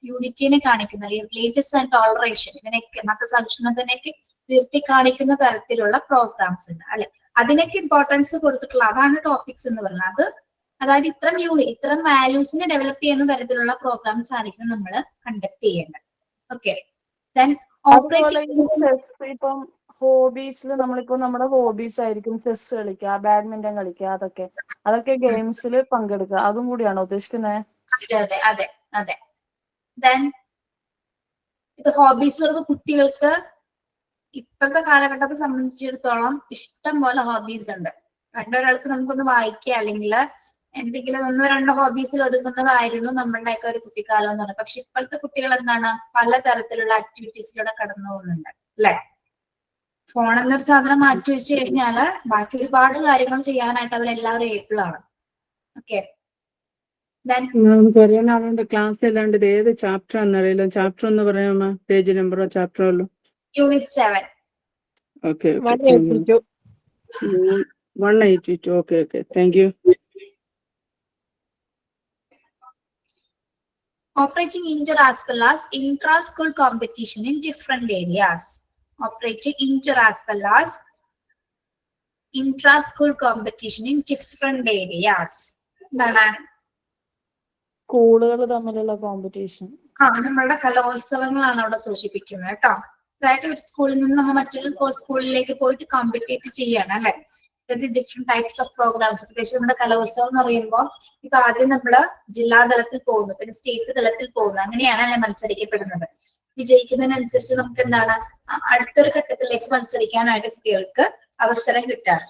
Speaker 1: യൂണിറ്റിനെ കാണിക്കുന്ന, റിലീജിയസ് ആൻഡ് ടോളറേഷൻ, ഇതിനൊക്കെ മതസഹിഷ്ണുതയൊക്കെ ഉയർത്തി കാണിക്കുന്ന തരത്തിലുള്ള പ്രോഗ്രാംസ് ഉണ്ട് അല്ലെ. അതിനൊക്കെ ഇമ്പോർട്ടൻസ് കൊടുത്തിട്ടുള്ള, അതാണ് ടോപ്പിക്സ് എന്ന് പറയുന്നത്. അതായത് ഇത്തരം വാല്യൂസിനെ ഡെവലപ്പ് ചെയ്യുന്ന തരത്തിലുള്ള പ്രോഗ്രാംസ് ആയിരിക്കും നമ്മൾ കണ്ടക്ട് ചെയ്യേണ്ടത്. ഓക്കെ. ദെൻ
Speaker 2: ഇപ്പം ഹോബീസിൽ നമ്മളിപ്പോ നമ്മുടെ ഹോബീസ് ആയിരിക്കും ചെസ് കളിക്കുക, ബാഡ്മിന്റൺ കളിക്കുക, അതൊക്കെ ഗെയിംസിൽ പങ്കെടുക്കുക, അതും കൂടിയാണോ ഉദ്ദേശിക്കുന്നത്?
Speaker 1: അതെ. ദെൻ ഇപ്പൊ ഹോബീസ് കുട്ടികൾക്ക് ഇപ്പോഴത്തെ കാലഘട്ടത്തെ സംബന്ധിച്ചിടത്തോളം ഇഷ്ടം പോലെ ഹോബീസ് ഉണ്ട്. പണ്ടൊരാൾക്ക് നമുക്കൊന്ന് വായിക്കുക അല്ലെങ്കിൽ എന്തെങ്കിലും 1-2 ഹോബീസിൽ ഒതുങ്ങുന്നതായിരുന്നു നമ്മളുടെയൊക്കെ ഒരു കുട്ടിക്കാലം എന്ന് പറയുന്നത്. പക്ഷെ ഇപ്പോഴത്തെ കുട്ടികൾ എന്താണ് പലതരത്തിലുള്ള ആക്ടിവിറ്റീസിലൂടെ കടന്നു പോകുന്നുണ്ട് അല്ലെ. ഫോൺ എന്നൊരു സാധനം മാറ്റി വെച്ച് കഴിഞ്ഞാല് ബാക്കി ഒരുപാട് കാര്യങ്ങൾ ചെയ്യാനായിട്ട് അവരെല്ലാവരും ഏപ്പിളാണ്. ഓക്കെ.
Speaker 4: അറിയാൻ ആളുണ്ട് ക്ലാസ് അല്ലാണ്ട് ഇത് ഏത് ചാപ്റ്റർ എന്നറിയില്ല. ചാപ്റ്റർ എന്ന് പറയാമോ? പേജ് നമ്പറോ ചാപ്റ്ററോ?
Speaker 1: Unit 7.
Speaker 4: Okay. 182. Okay. Thank you.
Speaker 1: Operating inter as well as intra-school competition in different areas. Operating inter as well as intra-school competition in different areas. എന്താണ്?
Speaker 2: സ്കൂളുകൾ തമ്മിലുള്ള കോമ്പറ്റീഷൻ.
Speaker 1: നമ്മളുടെ കലോത്സവങ്ങളാണ് അവിടെ സൂചിപ്പിക്കുന്നത് കേട്ടോ. അതായത് ഒരു സ്കൂളിൽ നിന്ന് നമ്മൾ മറ്റൊരു സ്കൂളിലേക്ക് പോയിട്ട് കോമ്പറ്റീറ്റ് ചെയ്യാണ് അല്ലെ. Different types of programs. പ്രത്യേകിച്ച് നമ്മുടെ കലോത്സവം എന്ന് പറയുമ്പോൾ ഇപ്പൊ ആദ്യം നമ്മള് ജില്ലാതലത്തിൽ പോകുന്നു, പിന്നെ സ്റ്റേറ്റ് തലത്തിൽ പോകുന്നു, അങ്ങനെയാണ് അല്ലെ മത്സരിക്കപ്പെടുന്നത്. വിജയിക്കുന്നതിനനുസരിച്ച് നമുക്ക് എന്താണ് അടുത്തൊരു ഘട്ടത്തിലേക്ക് മത്സരിക്കാനായിട്ട് കുട്ടികൾക്ക് അവസരം കിട്ടാറ്.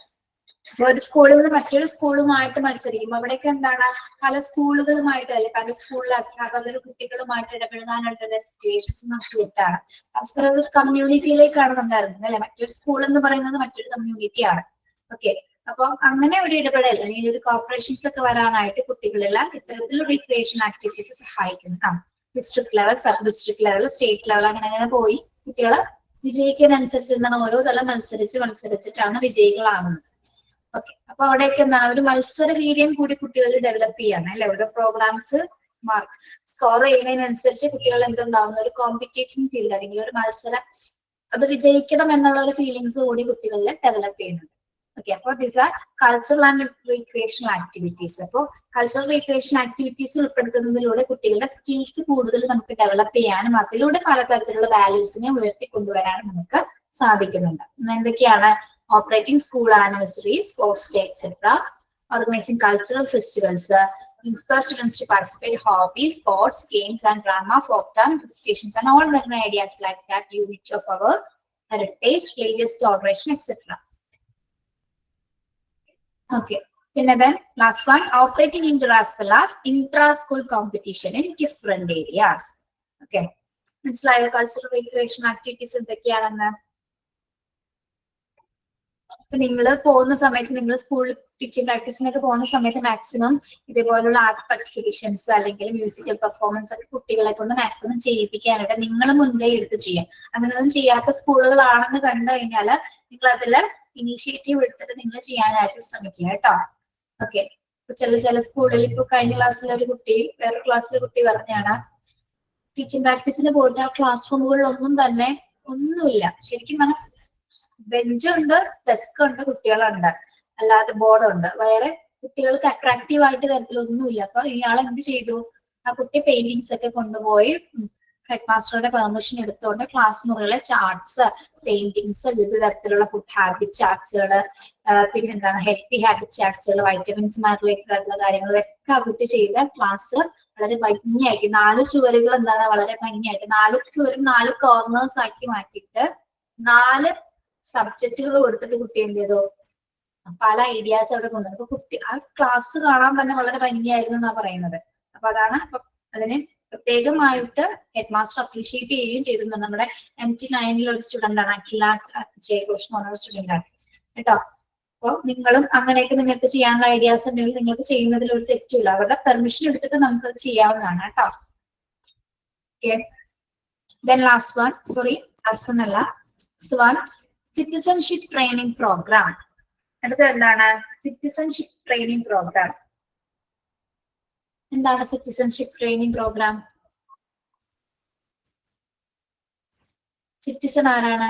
Speaker 1: അപ്പൊ ഒരു സ്കൂളിൽ നിന്ന് മറ്റൊരു സ്കൂളുമായിട്ട് മത്സരിക്കുമ്പോൾ അവിടെയൊക്കെ എന്താണ് പല സ്കൂളുകളുമായിട്ട് അല്ലെ പല സ്കൂളിലെ അധ്യാപകർ കുട്ടികളുമായിട്ട് ഇടപെടാനായിട്ടുള്ള സിറ്റുവേഷൻസ് നമുക്ക് കിട്ടാണ്. പരസ്പരം ഒരു കമ്മ്യൂണിറ്റിയിലേക്കാണ് നമ്മൾ ഇറങ്ങുന്നത് അല്ലെ. മറ്റൊരു സ്കൂൾ എന്ന് പറയുന്നത് മറ്റൊരു കമ്മ്യൂണിറ്റിയാണ്. ഓക്കെ. അപ്പൊ അങ്ങനെ ഒരു ഇടപെടൽ അല്ലെങ്കിൽ ഒരു കോർപ്പറേഷൻസ് ഒക്കെ വരാനായിട്ട് കുട്ടികളെല്ലാം ഇത്തരത്തിലുള്ള റീക്രിയേഷൻ ആക്ടിവിറ്റീസ് സഹായിക്കുന്നു. District level, sub district level, state level അങ്ങനെ പോയി കുട്ടികളെ വിജയിക്കുന്നതനുസരിച്ച് എന്താണ് ഓരോ തലം മത്സരിച്ചിട്ടാണ് വിജയികളാകുന്നത്. ഓക്കെ. അപ്പൊ അവിടെയൊക്കെ എന്താണ് ഒരു മത്സര വീര്യം കൂടി കുട്ടികൾ ഡെവലപ്പ് ചെയ്യാണ് അല്ലെ. ഓരോ പ്രോഗ്രാംസ് സ്കോർ ചെയ്യുന്നതിനനുസരിച്ച് കുട്ടികൾ എന്തുണ്ടാവുന്ന ഒരു കോമ്പറ്റേറ്റീവ് ഫീൽഡ് അല്ലെങ്കിൽ ഒരു മത്സരം അത് വിജയിക്കണം എന്നുള്ള ഒരു ഫീലിങ്സ് കൂടി കുട്ടികളിൽ ഡെവലപ്പ് ചെയ്യുന്നുണ്ട്. ഓക്കെ. അപ്പൊ these are cultural and recreational activities. അപ്പോൾ കൾച്ചറൽ റീക്രിയേഷൻ ആക്ടിവിറ്റീസ് ഉൾപ്പെടുത്തുന്നതിലൂടെ കുട്ടികളുടെ സ്കിൽസ് കൂടുതൽ നമുക്ക് ഡെവലപ്പ് ചെയ്യാനും അതിലൂടെ പലതരത്തിലുള്ള വാല്യൂസിനെ ഉയർത്തിക്കൊണ്ടുവരാനും നമുക്ക് സാധിക്കുന്നുണ്ട്. എന്തൊക്കെയാണ്? Operating school anniversary, sports day etcetera, organizing cultural festivals, inspire students to participate in hobbies, sports, games, and drama, folk dance, recitations, and all different ideas like that, unity of our heritage, religious toleration, etc. Okay. And then last one, operating inter as well as intra-school competition in different areas. Okay. മനസ്സിലായോ കൾച്ചറൽ റീക്രിയേഷൻ ആക്ടിവിറ്റീസ് എന്തൊക്കെയാണെന്ന്? അപ്പൊ നിങ്ങൾ പോകുന്ന സമയത്ത്, നിങ്ങൾ സ്കൂളിൽ ടീച്ചിങ് പ്രാക്ടീസിനൊക്കെ പോകുന്ന സമയത്ത് മാക്സിമം ഇതേപോലുള്ള ആർട്ട് എക്സിബിഷൻസ് അല്ലെങ്കിൽ മ്യൂസിക്കൽ പെർഫോമൻസ് ഒക്കെ കുട്ടികളെ കൊണ്ട് മാക്സിമം ചെയ്യിപ്പിക്കാനായിട്ട് നിങ്ങൾ മുൻകൈ എടുത്ത് ചെയ്യാം. അങ്ങനെയൊന്നും ചെയ്യാത്ത സ്കൂളുകളാണെന്ന് കണ്ടു കഴിഞ്ഞാൽ നിങ്ങൾ അതിൽ ഇനീഷ്യേറ്റീവ് എടുത്തിട്ട് നിങ്ങൾ ചെയ്യാനായിട്ട് ശ്രമിക്കുക കേട്ടോ. ഓക്കെ. ഇപ്പൊ ചില സ്കൂളിൽ ഇപ്പൊ കഴിഞ്ഞ ക്ലാസ്സിൽ ഒരു കുട്ടി, വേറെ ക്ലാസ്സിലെ കുട്ടി പറഞ്ഞാണ് ടീച്ചിങ് പ്രാക്ടീസിന് പോയിട്ട് ആ ക്ലാസ് റൂമുകളിലൊന്നും തന്നെ ഒന്നുമില്ല. ശരിക്കും പറഞ്ഞാൽ ബെഞ്ചുണ്ട്, ഡെസ്ക് ഉണ്ട്, കുട്ടികളുണ്ട്, അല്ലാതെ ബോർഡുണ്ട്, വേറെ കുട്ടികൾക്ക് അട്രാക്റ്റീവ് ആയിട്ട് തരത്തിലൊന്നുമില്ല. അപ്പൊ ഇയാൾ എന്ത് ചെയ്തു, ആ കുട്ടി പെയിന്റിങ്സ് ഒക്കെ കൊണ്ടുപോയി ഹെഡ് മാസ്റ്ററുടെ പെർമിഷൻ എടുത്തുകൊണ്ട് ക്ലാസ് മുറികളെ ചാർട്ട്സ്, പെയിന്റിങ്സ്, വിവിധ തരത്തിലുള്ള ഫുഡ് ഹാബിറ്റ് ചാർട്ട്സുകൾ, പിന്നെന്താണ് ഹെൽത്തി ഹാബിറ്റ് ചാർട്ട്സുകൾ, വൈറ്റമിൻസുമായി റിലേറ്റഡ് ആയിട്ടുള്ള കാര്യങ്ങൾ ഇതൊക്കെ ആ കുട്ടി ചെയ്ത ക്ലാസ് വളരെ ഭംഗിയാക്കി 4 ചുവരുകൾ എന്താണ് വളരെ ഭംഗിയായിട്ട് 4 ചുവരും 4 കോർണേഴ്സ് ആക്കി മാറ്റിയിട്ട് 4 സബ്ജക്റ്റുകൾ കൊടുത്തിട്ട് കുട്ടി എന്ത് ചെയ്തു, പല ഐഡിയാസ് അവിടെ കൊണ്ടുവന്നു. അപ്പൊ കുട്ടി ആ ക്ലാസ് കാണാൻ തന്നെ വളരെ ഭംഗിയായിരുന്നു എന്നാ പറയുന്നത്. അപ്പൊ അതാണ് അപ്പൊ അതിന് പ്രത്യേകമായിട്ട് ഹെഡ് മാസ്റ്റർ അപ്രീഷിയേറ്റ് ചെയ്യുകയും ചെയ്തിട്ടുണ്ട്. നമ്മുടെ MT9 ഒരു സ്റ്റുഡന്റ് ആണ്, അഖില ജയഘോഷ് എന്ന് പറഞ്ഞ സ്റ്റുഡന്റ് ആണ് കേട്ടോ. അപ്പൊ നിങ്ങളും അങ്ങനെയൊക്കെ നിങ്ങൾക്ക് ചെയ്യാനുള്ള ഐഡിയാസ് ഉണ്ടെങ്കിൽ നിങ്ങൾക്ക് ചെയ്യുന്നതിൽ ഒരു തെറ്റില്ല. അവരുടെ പെർമിഷൻ എടുത്തിട്ട് നമുക്ക് അത് ചെയ്യാവുന്നതാണ് കേട്ടോ. ഓക്കെ. ദെൻ ലാസ്റ്റ് വൺ അല്ല, സിറ്റിസൺഷിപ്പ് ട്രെയിനിങ് പ്രോഗ്രാം. അടുത്തത് എന്താണ്? Citizenship training program. എന്താണ് സിറ്റിസൺഷിപ്പ് ട്രെയിനിങ് പ്രോഗ്രാം? സിറ്റിസൺ ആരാണ്?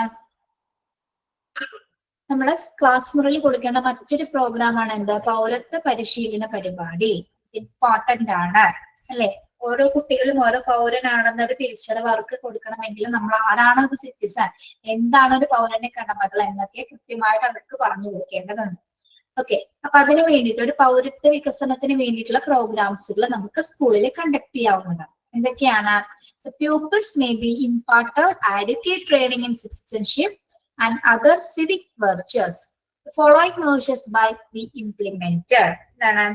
Speaker 1: നമ്മള് ക്ലാസ് മുറിയിൽ കൊടുക്കേണ്ട മറ്റൊരു പ്രോഗ്രാം ആണ് എന്ത്? പൗരത്വ പരിശീലന പരിപാടി. ഇമ്പോർട്ടന്റ് ആണ് അല്ലെ? ഓരോ കുട്ടികളും ഓരോ പൗരനാണെന്നൊരു തിരിച്ചറിവ് അവർക്ക് കൊടുക്കണമെങ്കിൽ നമ്മൾ ആരാണ് ഒരു സിറ്റിസൺ, എന്താണ് ഒരു പൗരന്റെ കടമകൾ എന്നൊക്കെ കൃത്യമായിട്ട് അവർക്ക് പറഞ്ഞു കൊടുക്കേണ്ടതുണ്ട്. ഓക്കെ. അപ്പൊ അതിന് വേണ്ടിയിട്ട് ഒരു പൗരത്വ വികസനത്തിന് വേണ്ടിയിട്ടുള്ള പ്രോഗ്രാംസുകൾ നമുക്ക് സ്കൂളിൽ കണ്ടക്ട് ചെയ്യാവുന്നതാണ്. എന്തൊക്കെയാണ്? Pupils may be imparted adequate training in citizenship and other civic virtues. The following measures might be implemented. എന്താണ്?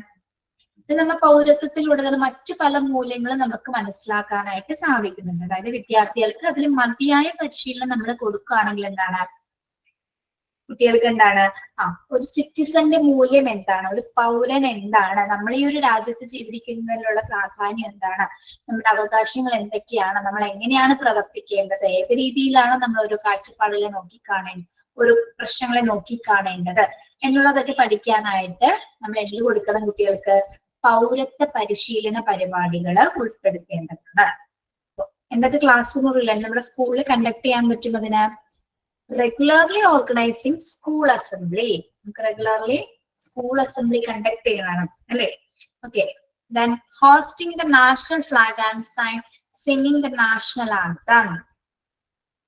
Speaker 1: ഇത് നമ്മൾ പൗരത്വത്തിലൂടെ തന്നെ മറ്റു പല മൂല്യങ്ങളും നമുക്ക് മനസ്സിലാക്കാനായിട്ട് സാധിക്കുന്നുണ്ട്. അതായത് വിദ്യാർത്ഥികൾക്ക് അതിൽ മതിയായ പരിശീലനം നമ്മൾ കൊടുക്കുകയാണെങ്കിൽ എന്താണ്, കുട്ടികൾക്ക് എന്താണ് ഒരു സിറ്റിസന്റെ മൂല്യം എന്താണ്, ഒരു പൗരൻ എന്താണ്, നമ്മൾ ഈ ഒരു രാജ്യത്ത് ജീവിക്കുന്നതിനുള്ള പ്രാധാന്യം എന്താണ്, നമ്മുടെ അവകാശങ്ങൾ എന്തൊക്കെയാണ്, നമ്മൾ എങ്ങനെയാണ് പ്രവർത്തിക്കേണ്ടത്, ഏത് രീതിയിലാണ് നമ്മൾ ഒരു കാഴ്ചപ്പാടിലെ നോക്കിക്കാണേണ്ടത്, ഒരു പ്രശ്നങ്ങളെ നോക്കിക്കാണേണ്ടത് എന്നുള്ളതൊക്കെ പഠിക്കാനായിട്ട് നമ്മൾ എന്ത് കൊടുക്കണം കുട്ടികൾക്ക്? പൗരത്വ പരിശീലന പരിപാടികൾ ഉൾപ്പെടുത്തേണ്ടതുണ്ട്. എന്തൊക്കെ ക്ലാസ് മുറിയിൽ നമ്മുടെ സ്കൂളിൽ കണ്ടക്ട് ചെയ്യാൻ പറ്റും? അതിന് റെഗുലർലി ഓർഗനൈസിങ് സ്കൂൾ അസംബ്ലി. നമുക്ക് റെഗുലർലി സ്കൂൾ അസംബ്ലി കണ്ടക്ട് ചെയ്യണം അല്ലെ? Okay. Then hosting the national flag and singing the national anthem.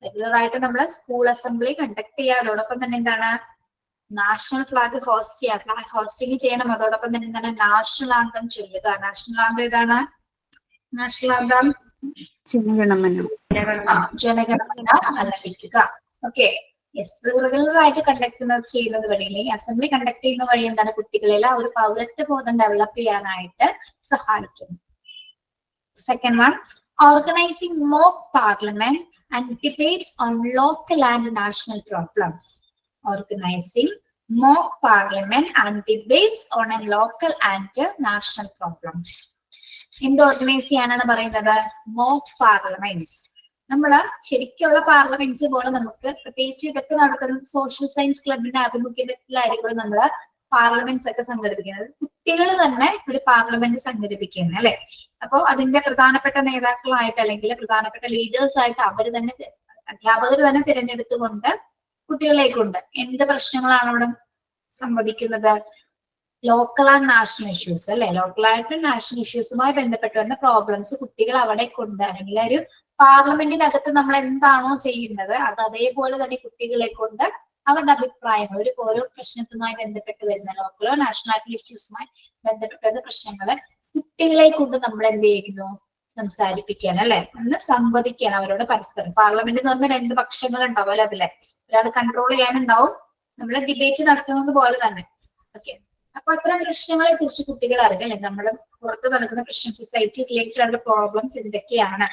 Speaker 1: Regular ആയിട്ട് നമ്മൾ സ്കൂൾ അസംബ്ലി കണ്ടക്ട് ചെയ്യുക, അതോടൊപ്പം തന്നെ എന്താണ് നാഷണൽ ഫ്ലാഗ് ഹോസ്റ്റ് ചെയ്യുക, ഫ്ലാഗ് ഹോസ്റ്റിംഗ് ചെയ്യണം, അതോടൊപ്പം തന്നെ എന്താണ് നാഷണൽ ആന്തം ചൊല്ലുക. നാഷണൽ ആന്തം ഏതാണ്? നാഷണൽ ആന്തം ജനഗണമന ആലപിക്കുക. ഓക്കെ. റെഗുലർ ആയിട്ട് കണ്ടക്ട് ചെയ്യുന്നത് വഴി അല്ലെങ്കിൽ അസംബ്ലി കണ്ടക്ട് ചെയ്യുന്ന വഴി എന്താണ് കുട്ടികളിൽ ആ ഒരു പൗരത്വ ബോധം ഡെവലപ്പ് ചെയ്യാനായിട്ട് സഹായിക്കുന്നു. Second one, organising mock parliament and debates on local and national problems. Organising mock parliament and debates on local and national problems. എന്ത് ഓർഗനൈസ് ചെയ്യാനാണ് പറയുന്നത്? Mock parliament's. നമ്മള് ശരിക്കുള്ള പാർലമെന്റ്സ് പോലെ നമുക്ക് പ്രത്യേകിച്ച് ഇതൊക്കെ നടത്തുന്നത് സോഷ്യൽ സയൻസ് ക്ലബിന്റെ ആഭിമുഖ്യത്തിലായിരിക്കും നമ്മള് പാർലമെന്റ്സ് ഒക്കെ സംഘടിപ്പിക്കുന്നത്. കുട്ടികൾ തന്നെ ഒരു പാർലമെന്റ് സംഘടിപ്പിക്കുന്നത് അല്ലെ? അപ്പൊ അതിന്റെ പ്രധാനപ്പെട്ട നേതാക്കളായിട്ട് അല്ലെങ്കിൽ പ്രധാനപ്പെട്ട ലീഡേഴ്സ് ആയിട്ട് അവർ തന്നെ അധ്യാപകർ തന്നെ തിരഞ്ഞെടുത്തുകൊണ്ട് കുട്ടികളെ കൊണ്ട് എന്ത് പ്രശ്നങ്ങളാണ് അവിടെ സംവദിക്കുന്നത്? ലോക്കൽ ആൻഡ് നാഷണൽ ഇഷ്യൂസ് അല്ലെ? ലോക്കലായിട്ട് നാഷണൽ ഇഷ്യൂസുമായി ബന്ധപ്പെട്ട് വരുന്ന പ്രോബ്ലംസ് കുട്ടികൾ അവിടെ കൊണ്ട് അല്ലെങ്കിൽ ഒരു പാർലമെന്റിനകത്ത് നമ്മൾ എന്താണോ ചെയ്യുന്നത് അത് അതേപോലെ തന്നെ കുട്ടികളെ കൊണ്ട് അവരുടെ അഭിപ്രായങ്ങൾ ഓരോ പ്രശ്നത്തുമായി ബന്ധപ്പെട്ട് വരുന്ന ലോക്കലോ നാഷണൽ ഇഷ്യൂസുമായി ബന്ധപ്പെട്ട പ്രശ്നങ്ങള് കുട്ടികളെ കൊണ്ട് നമ്മൾ എന്ത് ചെയ്യുന്നു, സംസാരിപ്പിക്കാൻ, അല്ലെ, ഒന്ന് സംവദിക്കാൻ അവരോട് പരസ്പരം. പാർലമെന്റ് എന്ന് പറയുമ്പോൾ രണ്ട് പക്ഷങ്ങൾ ഉണ്ടാവുമല്ലോ അതിലെ, ഒരാൾ കൺട്രോൾ ചെയ്യാനുണ്ടാവും, നമ്മൾ ഡിബേറ്റ് നടത്തുന്നത് പോലെ തന്നെ. ഓക്കെ, അപ്പൊ അത്തരം പ്രശ്നങ്ങളെ കുറിച്ച് കുട്ടികൾ അറിയാം, അല്ലെ, നമ്മുടെ പുറത്ത് നടക്കുന്ന പ്രശ്നം, സൊസൈറ്റി റിലേറ്റഡ് ആയിട്ടുള്ള പ്രോബ്ലംസ് എന്തൊക്കെയാണ്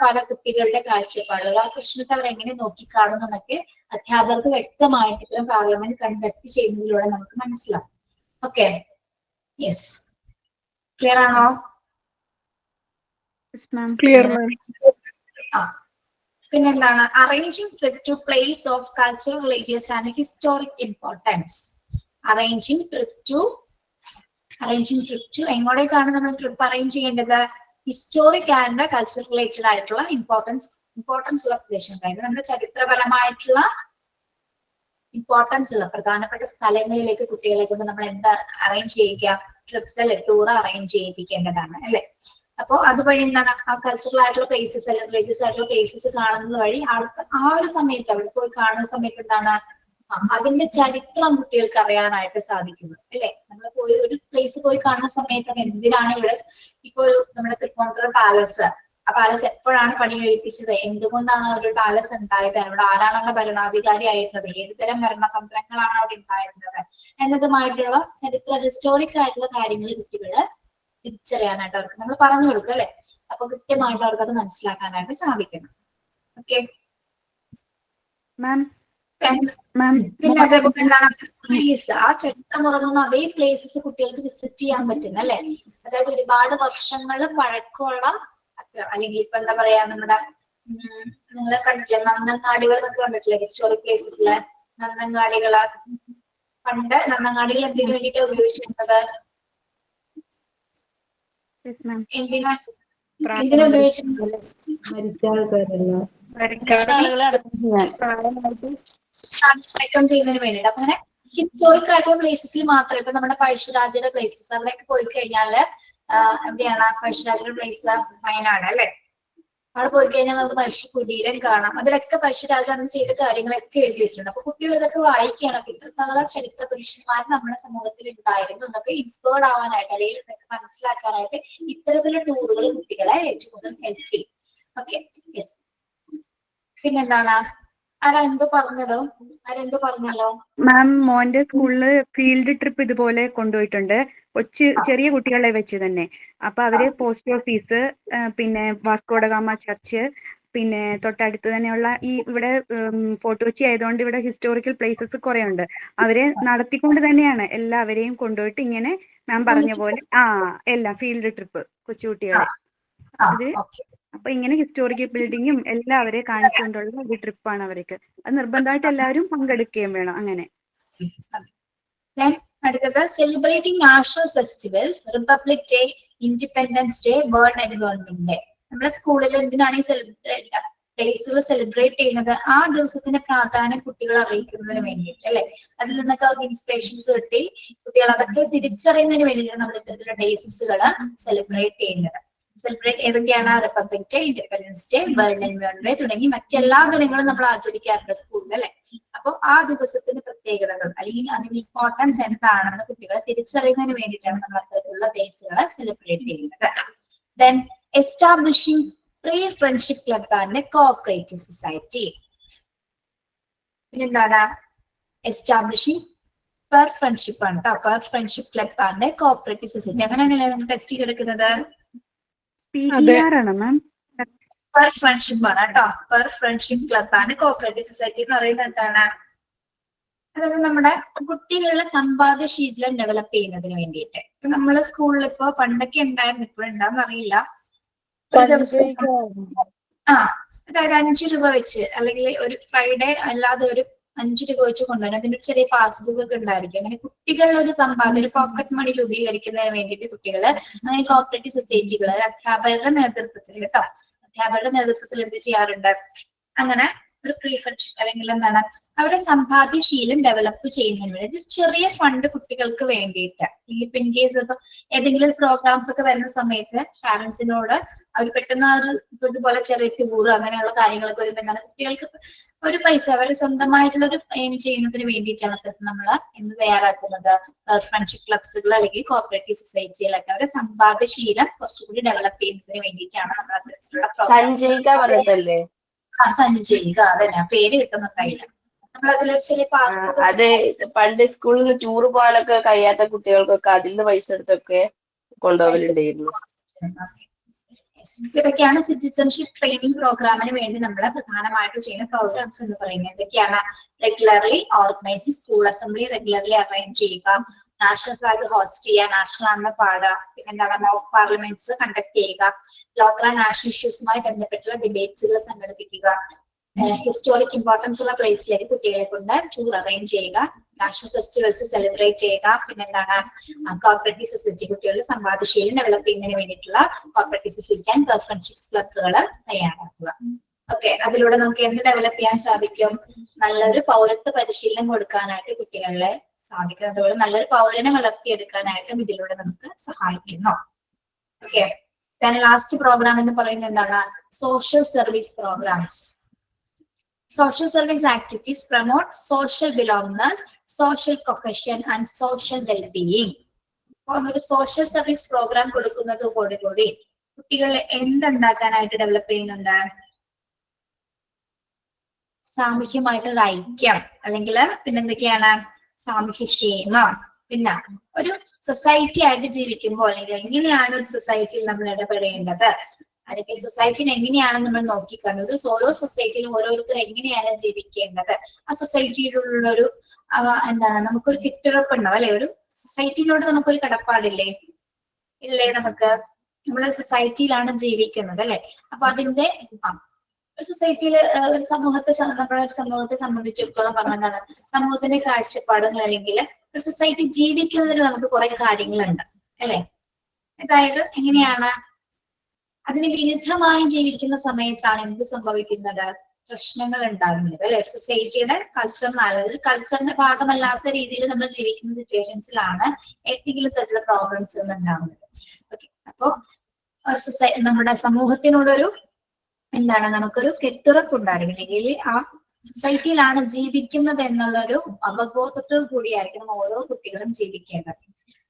Speaker 1: പല കുട്ടികളുടെ കാഴ്ചപ്പാടുകൾ, ആ പ്രശ്നത്തെ അവർ എങ്ങനെ നോക്കിക്കാണുന്നു എന്നൊക്കെ അധ്യാപകർക്ക് വ്യക്തമായിട്ട് ഇത്തരം പാർലമെന്റ് കണ്ടക്ട് ചെയ്യുന്നതിലൂടെ നമുക്ക് മനസ്സിലാവും. ഓക്കെ, യെസ്, ക്ലിയർ ആണോ?
Speaker 6: Clear ma'am.
Speaker 1: പിന്നെന്താണ്, arranging trip to place of cultural, religious and historic importance. Arranging trip to എങ്ങോട്ടേക്കാണ് നമ്മൾ ട്രിപ്പ് അറേഞ്ച് ചെയ്യേണ്ടത്? ഹിസ്റ്റോറിക് ആൻഡ് കൾച്ചറൽ റിലേറ്റഡ് ആയിട്ടുള്ള ഇമ്പോർട്ടൻസ് ഉള്ള പ്രദേശം, അതായത് നമ്മുടെ ചരിത്രപരമായിട്ടുള്ള ഇമ്പോർട്ടൻസ് ഉള്ള പ്രധാനപ്പെട്ട സ്ഥലങ്ങളിലേക്ക് കുട്ടികളെ കൊണ്ട് നമ്മൾ എന്താ അറേഞ്ച് ചെയ്യുക? ട്രിപ്സ് അല്ലെ, ടൂർ അറേഞ്ച് ചെയ്യിപ്പിക്കേണ്ടതാണ്, അല്ലെ. അപ്പൊ അതുവഴി എന്താണ്, ആ കൾച്ചറൽ ആയിട്ടുള്ള പ്ലേസസ് അല്ലെങ്കിൽ റിലീജിയസ് ആയിട്ടുള്ള പ്ലേസസ് കാണുന്നത് വഴി ആ ഒരു സമയത്ത് അവിടെ പോയി കാണുന്ന സമയത്ത് എന്താണ്, അതിന്റെ ചരിത്രം കുട്ടികൾക്ക് അറിയാനായിട്ട് സാധിക്കുന്നു, അല്ലെ. നമ്മൾ പോയി ഒരു പ്ലേസ് പോയി കാണുന്ന സമയത്ത് എന്തിനാണ് ഇവിടെ ഇപ്പൊ നമ്മുടെ തൃപ്പൂണിത്തുറ പാലസ്, ആ പാലസ് എപ്പോഴാണ് പണി കഴിപ്പിച്ചത്, എന്തുകൊണ്ടാണ് ഒരു പാലസ് ഉണ്ടായത്, അവിടെ ആരാണുള്ള ഭരണാധികാരി ആയിരുന്നത്, ഏതുതരം ഭരണതന്ത്രങ്ങളാണ് അവിടെ ഉണ്ടായിരുന്നത് എന്നതുമായിട്ടുള്ള ഹിസ്റ്റോറിക് ആയിട്ടുള്ള കാര്യങ്ങൾ കുട്ടികള് തിരിച്ചറിയാനായിട്ട് അവർക്ക് നമ്മൾ പറഞ്ഞു കൊടുക്കും, അല്ലെ. അപ്പൊ കൃത്യമായിട്ട് അവർക്ക് അത് മനസ്സിലാക്കാനായിട്ട് സാധിക്കണം. ഓക്കെ, പിന്നെ അതേപോലെ എന്താണ്, പ്ലേസ്, ആ ചരിത്രം ഉറങ്ങുന്ന അതേ പ്ലേസസ് കുട്ടികൾക്ക് വിസിറ്റ് ചെയ്യാൻ പറ്റുന്ന, അല്ലെ. അതായത് ഒരുപാട് വർഷങ്ങൾ പഴക്കമുള്ള അല്ലെങ്കിൽ ഇപ്പൊ എന്താ പറയാ, നമ്മുടെ നിങ്ങൾ കണ്ടിട്ടില്ലേ നന്നങ്ങാടികൾ എന്നൊക്കെ കണ്ടിട്ടില്ലേ, ഹിസ്റ്റോറിക് പ്ലേസസിലെ നന്നങ്ങാടികള്. പണ്ട് നന്നങ്ങാടികൾ എന്തിനു വേണ്ടിയിട്ടാണ് ഉപയോഗിച്ചിരുന്നത്? എന്തിനാ ഉപയോഗിച്ചിരുന്നത്? അടക്കം ചെയ്യുന്നതിന് വേണ്ടിയിട്ട്. അപ്പൊ അങ്ങനെ ഹിസ്റ്റോറിക് ആയിട്ടുള്ള പ്ലേസസിൽ മാത്രം, ഇപ്പൊ നമ്മുടെ പഴശ്ശിരാജയുടെ പ്ലേസസ് അവിടെയൊക്കെ പോയി കഴിഞ്ഞാല് എവിടെയാണ് പഴശ്ശിരാജയുടെ പ്ലേസ്? വയനാട്, അല്ലെ. അവിടെ പോയി കഴിഞ്ഞാൽ നമുക്ക് പഴശ്ശി കുടീരം കാണാം. അതിലൊക്കെ പഴശ്ശിരാജ അന്ന് ചെയ്ത കാര്യങ്ങളൊക്കെ എഴുതി വെച്ചിട്ടുണ്ട്. അപ്പൊ കുട്ടികൾ ഇതൊക്കെ വായിക്കുകയാണ്. അപ്പൊ ഇത്തരത്തിലുള്ള ചരിത്ര പുരുഷന്മാർ നമ്മുടെ സമൂഹത്തിൽ ഉണ്ടായിരുന്നു എന്നൊക്കെ ഇൻസ്പയർഡ് ആവാനായിട്ട് അല്ലെങ്കിൽ ഇതൊക്കെ മനസ്സിലാക്കാനായിട്ട് ഇത്തരത്തിലുള്ള ടൂറുകൾ കുട്ടികളെ ഏറ്റവും കൂടുതൽ ഹെൽപ്പ് ചെയ്യും. Okay, yes. പിന്നെന്താണ്, ആരെന്തോ പറഞ്ഞല്ലോ
Speaker 5: മാം. മോന്റെ സ്കൂളില് ഫീൽഡ് ട്രിപ്പ് ഇതുപോലെ കൊണ്ടുപോയിട്ടുണ്ട്, ചെറിയ കുട്ടികളെ വെച്ച് തന്നെ. അപ്പൊ അവര് പോസ്റ്റ് ഓഫീസ്, പിന്നെ വാസ്കോഡഗാമ ചർച്ച്, പിന്നെ തൊട്ടടുത്ത് തന്നെയുള്ള ഇവിടെ ഫോർട്ട് കൊച്ചി ആയതുകൊണ്ട് ഇവിടെ ഹിസ്റ്റോറിക്കൽ പ്ലേസസ് കുറെ ഉണ്ട്. അവരെ നടത്തിക്കൊണ്ട് തന്നെയാണ് എല്ലാവരെയും കൊണ്ടുപോയിട്ട് ഇങ്ങനെ മാം പറഞ്ഞ പോലെ എല്ലാം ഫീൽഡ് ട്രിപ്പ് കൊച്ചുകുട്ടികളെ. അത് അപ്പൊ ഇങ്ങനെ ഹിസ്റ്റോറിക്കൽ ബിൽഡിങ്ങും എല്ലാവരെയും കാണിച്ചുകൊണ്ടുള്ള ഒരു ട്രിപ്പാണ് അവർക്ക്. അത് നിർബന്ധമായിട്ട് എല്ലാവരും പങ്കെടുക്കുകയും വേണം. അങ്ങനെ
Speaker 1: അടുത്തത് celebrating national festivals, republic day, independence day, world environment day. നമ്മുടെ സ്കൂളിൽ എന്തിനാണ് ഈ ഡേയ്സുകൾ സെലിബ്രേറ്റ് ചെയ്യുന്നത്? ആ ദിവസത്തിന്റെ പ്രാധാന്യം കുട്ടികളെ അറിയിക്കുന്നതിന് വേണ്ടിയിട്ട്, അല്ലെ. അതിൽ നിന്നൊക്കെ അവർക്ക് ഇൻസ്പിറേഷൻസ് കിട്ടി കുട്ടികൾ അതൊക്കെ തിരിച്ചറിയുന്നതിന് വേണ്ടിയിട്ടാണ് നമ്മൾ ഇത്തരത്തിലുള്ള ഡേയ്സുകൾ സെലിബ്രേറ്റ് ചെയ്യുന്നത്. സെലിബ്രേറ്റ് ഏതൊക്കെയാണ്? Republic day, independence day, world environment day തുടങ്ങി മറ്റെല്ലാ ദിനങ്ങളും നമ്മൾ ആചരിക്കാറുണ്ട് സ്കൂളിൽ, അല്ലെ. അപ്പൊ ആ ദിവസത്തിന്റെ പ്രത്യേകതകൾ അല്ലെങ്കിൽ അതിന്റെ ഇമ്പോർട്ടൻസ് എന്താണെന്ന് കുട്ടികളെ തിരിച്ചറിയുന്നതിന് വേണ്ടിയിട്ടാണ് നമ്മൾ അത്തരത്തിലുള്ള ഡേയ്സുകളെ സെലിബ്രേറ്റ് ചെയ്യുന്നത്. Then establishing pre friendship club and cooperative society. പിന്നെന്താണ്? എസ്റ്റാബ്ലിഷിംഗ് പെർ ഫ്രണ്ട്ഷിപ്പ് ആണ് കേട്ടോ. Per friendship club and cooperative society. അങ്ങനെയല്ലേ നിങ്ങൾ ടെസ്റ്റ് ചെയ്തെടുക്കുന്നത്? പെർ ഫ്രണ്ട്ഷിപ്പ് ആണ് കേട്ടോ. Per friendship club and cooperative society എന്ന് പറയുന്നത് എന്താണ്? അതായത് നമ്മുടെ കുട്ടികളുടെ സമ്പാദ്യശീലം ഡെവലപ്പ് ചെയ്യുന്നതിന് വേണ്ടിയിട്ട്. ഇപ്പൊ നമ്മള് സ്കൂളിൽ ഇപ്പൊ പണ്ടൊക്കെ ഉണ്ടായിരുന്നു, ഇപ്പോഴുണ്ടാന്ന് അറിയില്ല, ഒരു ദിവസം അതായത് 5 രൂപ വെച്ച് അല്ലെങ്കിൽ ഒരു ഫ്രൈഡേ അല്ലാതെ ഒരു 5 രൂപ വെച്ച് കൊണ്ടുവരാൻ അതിന്റെ ഒരു ചെറിയ പാസ്ബുക്ക് ഒക്കെ ഉണ്ടായിരിക്കും. അങ്ങനെ കുട്ടികളുടെ ഒരു സമ്പാദ്യം ഒരു പോക്കറ്റ് മണി രൂപീകരിക്കുന്നതിന് വേണ്ടിയിട്ട് കുട്ടികള് അങ്ങനെ കോഓപ്പറേറ്റീവ് സൊസൈറ്റികള് അധ്യാപകരുടെ നേതൃത്വത്തിൽ കേട്ടോ, അധ്യാപകരുടെ നേതൃത്വത്തിൽ എന്ത് ചെയ്യാറുണ്ട്? അങ്ങനെ ഒരു പ്രീഫ്രണ്ട്ഷിപ്പ് അല്ലെങ്കിൽ എന്താണ് അവരുടെ സമ്പാദ്യശീലം ഡെവലപ്പ് ചെയ്യുന്നതിന് വേണ്ടി ചെറിയ ഫണ്ട് കുട്ടികൾക്ക് വേണ്ടിയിട്ട് ഇപ്പൊ ഇൻ കേസ് ഇപ്പൊ ഏതെങ്കിലും പ്രോഗ്രാംസ് ഒക്കെ വരുന്ന സമയത്ത് പാരന്റ്സിനോട് അവർ പെട്ടെന്ന് ഇതുപോലെ ചെറിയ ടൂർ അങ്ങനെയുള്ള കാര്യങ്ങളൊക്കെ വരുമ്പോൾ എന്താണ് കുട്ടികൾക്ക് ഒരു പൈസ അവരുടെ സ്വന്തമായിട്ടുള്ള ഒരു എയിം ചെയ്യുന്നതിന് വേണ്ടിയിട്ടാണ് നമ്മൾ എന്ത് തയ്യാറാക്കുന്നത് ഫ്രണ്ട്ഷിപ്പ് ക്ലബ്സുകൾ അല്ലെങ്കിൽ കോപ്പറേറ്റീവ് സൊസൈറ്റികളൊക്കെ അവരുടെ സമ്പാദ്യശീലം കുറച്ചുകൂടി ഡെവലപ്പ് ചെയ്യുന്നതിന് വേണ്ടിയിട്ടാണ് നമ്മൾ അത്തരത്തിലുള്ള സഞ്ചയിക അതന്നെ പേര് കിട്ടുന്നുണ്ടായില്ല നമ്മൾ അതിൽ ചെറിയ
Speaker 9: അതെ പണ്ട് സ്കൂളിൽ നിന്ന് ടൂർ പോകാനൊക്കെ കഴിയാത്ത കുട്ടികൾക്കൊക്കെ അതിൽ നിന്ന് പൈസ എടുത്തൊക്കെ കൊണ്ടുപോകലുണ്ടായിരുന്നു.
Speaker 1: ഇതൊക്കെയാണ് സിറ്റിസൺഷിപ്പ് ട്രെയിനിങ് പ്രോഗ്രാമിന് വേണ്ടി നമ്മൾ പ്രധാനമായിട്ട് ചെയ്യുന്ന പ്രോഗ്രാംസ് എന്ന് പറയുന്നത്. എന്തൊക്കെയാണ്? Regularly organising school assembly regularly arrange ചെയ്യുക, നാഷണൽ ഫ്ലാഗ് ഹോസ്റ്റ് ചെയ്യുക, നാഷണൽ ആണെന്ന് പാടുക, പിന്നെ എന്താണ് മോക്ക് പാർലമെന്റ്സ് കണ്ടക്ട് ചെയ്യുക, ലോക്കൽ ആൻഡ് നാഷണൽ ഇഷ്യൂസുമായി ബന്ധപ്പെട്ടുള്ള ഡിബേറ്റ്സുകൾ സംഘടിപ്പിക്കുക, ഹിസ്റ്റോറിക് ഇമ്പോർട്ടൻസ് ഉള്ള പ്ലേസിലേക്ക് കുട്ടികളെ കൊണ്ട് ടൂർ അറേഞ്ച് ചെയ്യുക, നാഷണൽ ഫെസ്റ്റിവൽസ് സെലിബ്രേറ്റ് ചെയ്യുക, പിന്നെ എന്താണ് കോപ്പറേറ്റീവ് സൊസൈറ്റി കുട്ടികളുടെ സമ്പാദ്യശീലം ഡെവലപ്പ് ചെയ്യുന്നതിന് വേണ്ടിയിട്ടുള്ള കോപ്പറേറ്റീവ് സൊസൈറ്റി ആൻഡ് ഫ്രണ്ട്ഷിപ്പ് ക്ലബുകൾ തയ്യാറാക്കുക. ഓക്കെ, അതിലൂടെ നമുക്ക് എന്ത് ഡെവലപ്പ് ചെയ്യാൻ സാധിക്കും? നല്ലൊരു പൗരത്വ പരിശീലനം കൊടുക്കാനായിട്ട് കുട്ടികളെ സാധിക്കും. അതുപോലെ നല്ലൊരു പൗരനെ വളർത്തിയെടുക്കാനായിട്ടും ഇതിലൂടെ നമുക്ക് സഹായിക്കുന്നു. ഓക്കെ, ലാസ്റ്റ് പ്രോഗ്രാം എന്ന് പറയുന്നത് എന്താണ്? Social service programs. Social service activities promote social belongingness, social cohesion and social well-being. ഒരു സോഷ്യൽ സർവീസ് പ്രോഗ്രാം കൊടുക്കുന്നതോടുകൂടി കുട്ടികളെ എന്തുണ്ടാക്കാനായിട്ട് ഡെവലപ്പ് ചെയ്യുന്നുണ്ട്? സാമൂഹ്യമായിട്ടുള്ള ഐക്യം, അല്ലെങ്കിൽ പിന്നെന്തൊക്കെയാണ്? സാമൂഹ്യക്ഷേമം. പിന്നെ ഒരു സൊസൈറ്റി ആയിട്ട് ജീവിക്കുമ്പോൾ അല്ലെങ്കിൽ എങ്ങനെയാണ് ഒരു സൊസൈറ്റിയിൽ നമ്മൾ ഇടപെടേണ്ടത്, അതൊക്കെ സൊസൈറ്റിനെ എങ്ങനെയാണ് നമ്മൾ നോക്കിക്കാണുന്നത്, ഓരോ സൊസൈറ്റിയിലും ഓരോരുത്തർ എങ്ങനെയാണ് ജീവിക്കേണ്ടത്, ആ സൊസൈറ്റിയിലുള്ളൊരു എന്താണ് നമുക്കൊരു കെട്ടുറപ്പ് ഉണ്ടാവും അല്ലെ? ഒരു സൊസൈറ്റിനോട് നമുക്കൊരു കടപ്പാടില്ലേ? ഇല്ലേ? നമുക്ക് നമ്മളൊരു സൊസൈറ്റിയിലാണ് ജീവിക്കുന്നത് അല്ലെ? അപ്പൊ അതിന്റെ ഒരു സൊസൈറ്റിയിൽ ഒരു നമ്മുടെ സമൂഹത്തെ സംബന്ധിച്ചിടത്തോളം പറഞ്ഞതാണ് സമൂഹത്തിന്റെ കാഴ്ചപ്പാടുകൾ അല്ലെങ്കിൽ ഒരു സൊസൈറ്റി ജീവിക്കുന്നതിന് നമുക്ക് കുറെ കാര്യങ്ങളുണ്ട് അല്ലെ? അതായത് എങ്ങനെയാണ് അതിന് വിരുദ്ധമായി ജീവിക്കുന്ന സമയത്താണ് എന്ത് സംഭവിക്കുന്നത്? പ്രശ്നങ്ങൾ ഉണ്ടാകുന്നത് അല്ലെ? സൊസൈറ്റിയുടെ കൾച്ചറിന്റെ ഭാഗമല്ലാത്ത രീതിയിൽ നമ്മൾ ജീവിക്കുന്ന സിറ്റുവേഷൻസിലാണ് ഏതെങ്കിലും തരത്തിലുള്ള പ്രോബ്ലംസ് ഉണ്ടാകുന്നത്. ഓക്കെ, അപ്പോ നമ്മുടെ സമൂഹത്തിനോടൊരു എന്താണ് നമുക്കൊരു കെട്ടുറപ്പ് ഉണ്ടായിരിക്കും, ആ സൊസൈറ്റിയിലാണ് ജീവിക്കുന്നത് എന്നുള്ളൊരു അവബോധത്തോടു കൂടിയായിരിക്കണം ഓരോ കുട്ടികളും ജീവിക്കേണ്ടത്.